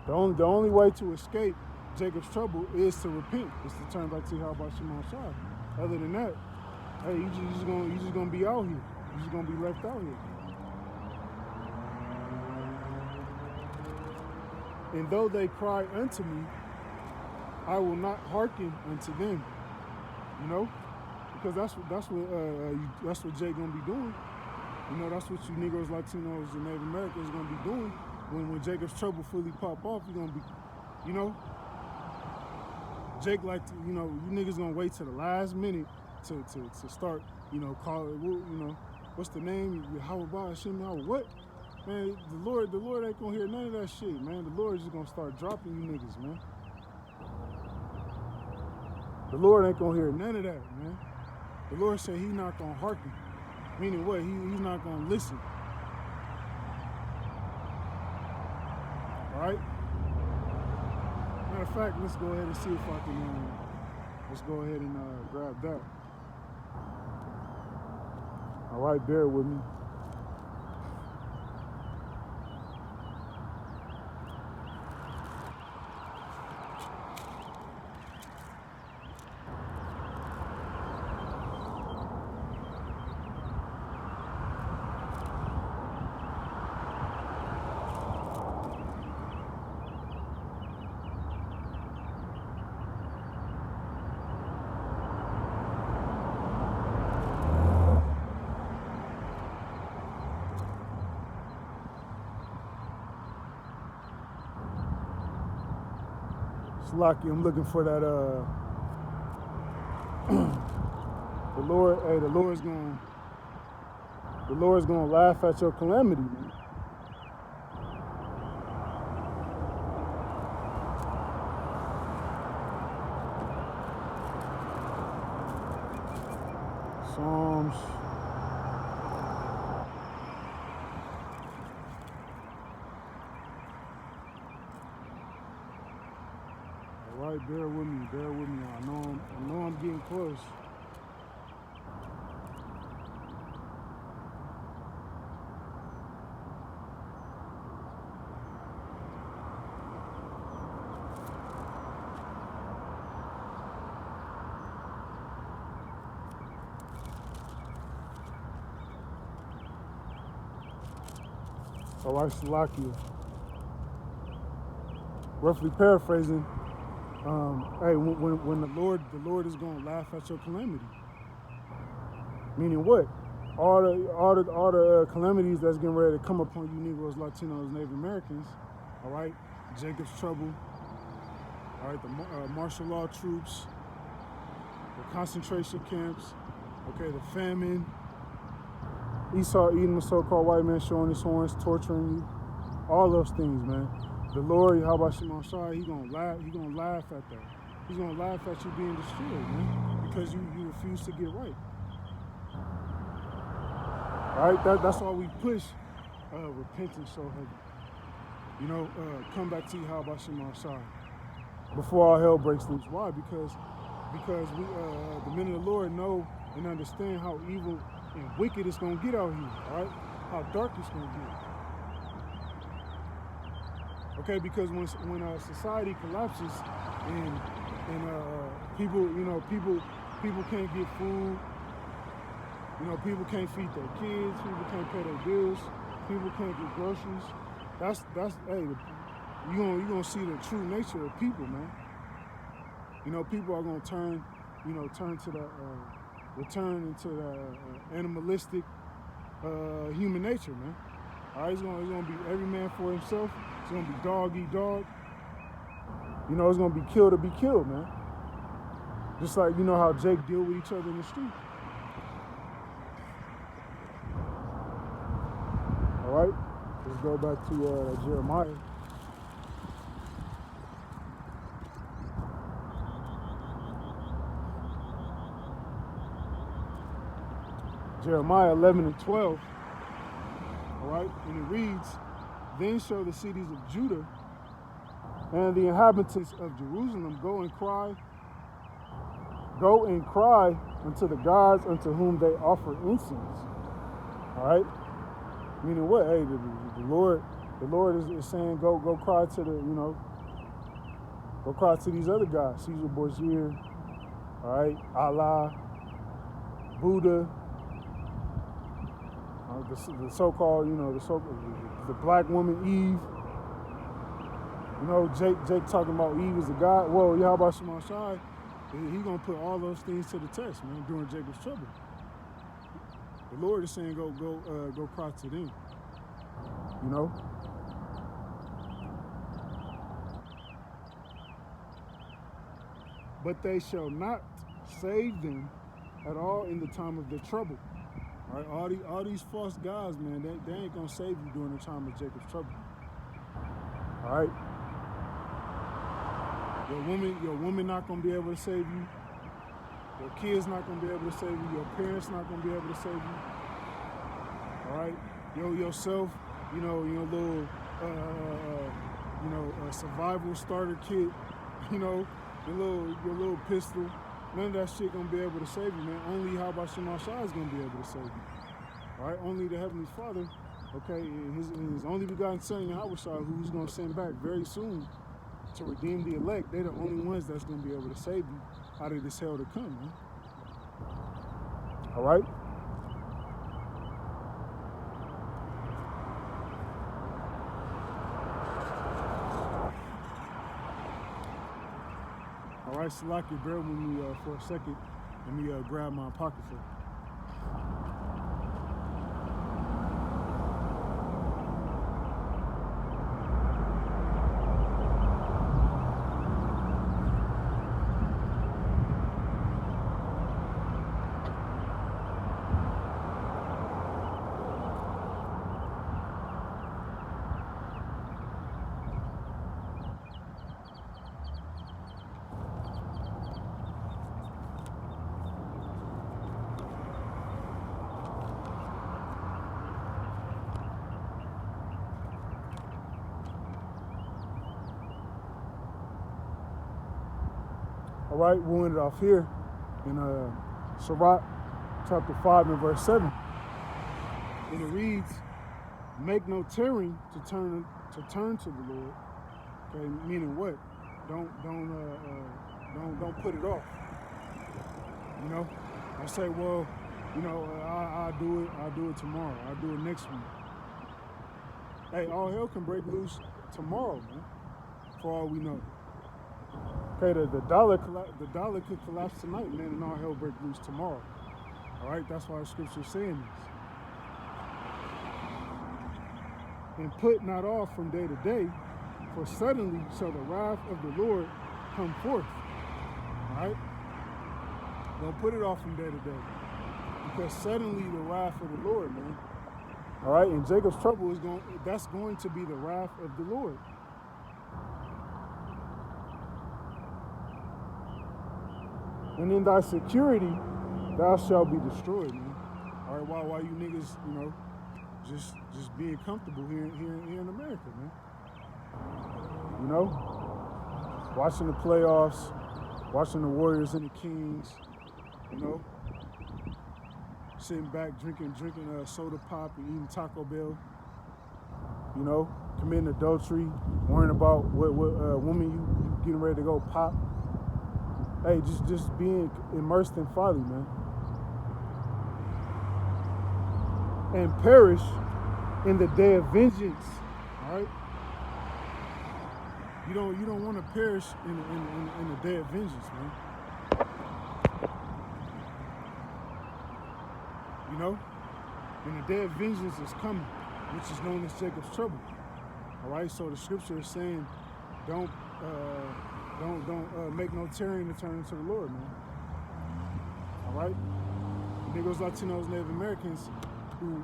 The only way to escape Jacob's trouble is to repent, is to turn back to Yahweh Shema Shai. Other than that, hey, you just gonna be out here. You're just gonna be left out here. And though they cry unto me, I will not hearken unto them. You know, because that's what Jay gonna be doing. You know, that's what you Negroes, Latinos, and Native Americans gonna be doing when Jacob's trouble fully pop off. You're gonna be, you know, Jake like to, you know, you niggas gonna wait till the last minute to start, you know, call it, you know. What's the name? Yahweh Hashem, what? Man, the Lord ain't gonna hear none of that shit, man. The Lord is just gonna start dropping you niggas, man. The Lord ain't gonna hear none of that, man. The Lord said He not gonna hearken. Meaning what? He's not gonna listen. All right? Matter of fact, let's go ahead and see if I can, let's go ahead and grab that. All right, bear with me. Lucky, I'm looking for that. The Lord's gonna laugh at your calamity, man. Psalms. All right, bear with me, bear with me. I know I'm getting close. All right, Salakia. Roughly paraphrasing, hey, when the Lord is gonna laugh at your calamity. Meaning what? All the calamities that's getting ready to come upon you Negroes, Latinos, Native Americans. All right, Jacob's trouble. All right, the martial law troops, the concentration camps. Okay, the famine. Esau eating the so-called white man, showing his horns, torturing you. All those things, man. The Lord, Yahweh Shema Shai, He gonna laugh at that. He's gonna laugh at you being destroyed, man, because you refuse to get right. All right, that's why we push repentance so heavy. You know, come back to Yahweh Shema Shai before all hell breaks loose. Why? Because we, the men of the Lord, know and understand how evil and wicked it's gonna get out here. All right, how dark it's gonna get. Okay, because when society collapses and people, you know, people can't get food, you know, people can't feed their kids, people can't pay their bills, people can't get groceries. That's hey, you gonna see the true nature of people, man. You know, people are gonna return into the animalistic human nature, man. All right, it's gonna be every man for himself. It's gonna be dog eat dog. You know, it's gonna be kill to be killed, man. Just like, you know how Jake deal with each other in the street. All right, let's go back to Jeremiah. Jeremiah 11 and 12. All right, and it reads, "Then shall the cities of Judah and the inhabitants of Jerusalem go and cry unto the gods unto whom they offer incense." All right, meaning what? Hey, the Lord is saying, go cry to the, you know, go cry to these other gods, Caesar Borgia, all right, Allah, Buddha. The so-called, you know, the black woman Eve. You know, Jake talking about Eve as a god. Well, Yahweh Shema Shai, he gonna put all those things to the test, man, during Jacob's trouble. The Lord is saying, go cry to them. You know. But they shall not save them at all in the time of their trouble. All right, all these false gods, man, they ain't gonna save you during the time of Jacob's trouble. All right, your woman not gonna be able to save you. Your kids not gonna be able to save you. Your parents not gonna be able to save you. All right, yourself, you know, your little, survival starter kit, you know, your little pistol. None of that shit gonna be able to save you, man. Only Yahweh Shema Shai is gonna be able to save you. All right, only the Heavenly Father, okay, his only begotten Son, Yahweh Shai, who's gonna send back very soon to redeem the elect. They're the only ones that's gonna be able to save you out of this hell to come, man. All right. All right, Salaki, bear with me for a second. Let me grab my apocrypha. All right, we'll end it off here in Sirach chapter 5 and verse 7. And it reads, make no tarrying to turn to the Lord. Okay, meaning what? Don't put it off. You know, I say, well, you know, I'll do it tomorrow. I'll do it next week. Hey, all hell can break loose tomorrow, man. For all we know. Okay, the dollar could collapse tonight, man, and all hell break loose tomorrow. All right, that's why the scripture is saying this. And put not off from day to day, for suddenly shall the wrath of the Lord come forth. All right? Don't put it off from day to day, because suddenly the wrath of the Lord, man. All right, and Jacob's trouble that's going to be the wrath of the Lord. And in thy security, thou shalt be destroyed, man. All right, while you niggas, you know, just being comfortable here in America, man. You know, watching the playoffs, watching the Warriors and the Kings, you know, sitting back drinking soda pop and eating Taco Bell, you know, committing adultery, worrying about what woman you getting ready to go pop. Hey, just being immersed in folly, man. And perish in the day of vengeance. All right? You don't want to perish in the day of vengeance, man. You know? And the day of vengeance is coming, which is known as Jacob's trouble. All right? So the scripture is saying, don't make no tarrying to turn to the Lord, man. All right? Niggas, Latinos, Native Americans who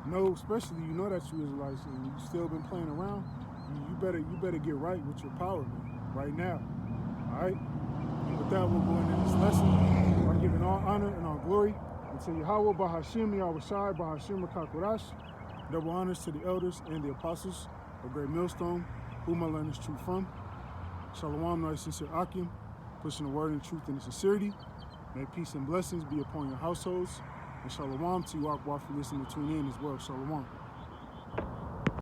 know, especially you know that you Israelites and you still been playing around, you better get right with your power, man, right now. All right? And with that, we'll go into this lesson by giving all honor and all glory unto Yahweh, Bahashim, Yahushai, Bahashim, Rakakwadash. Double honors to the elders and the apostles of Great Millstone, whom I learned this truth from. Shalom, no sincere Akim, pushing the word and truth and sincerity. May peace and blessings be upon your households. And shalom to you, Akbar, for listening to tune in as well. Shalom.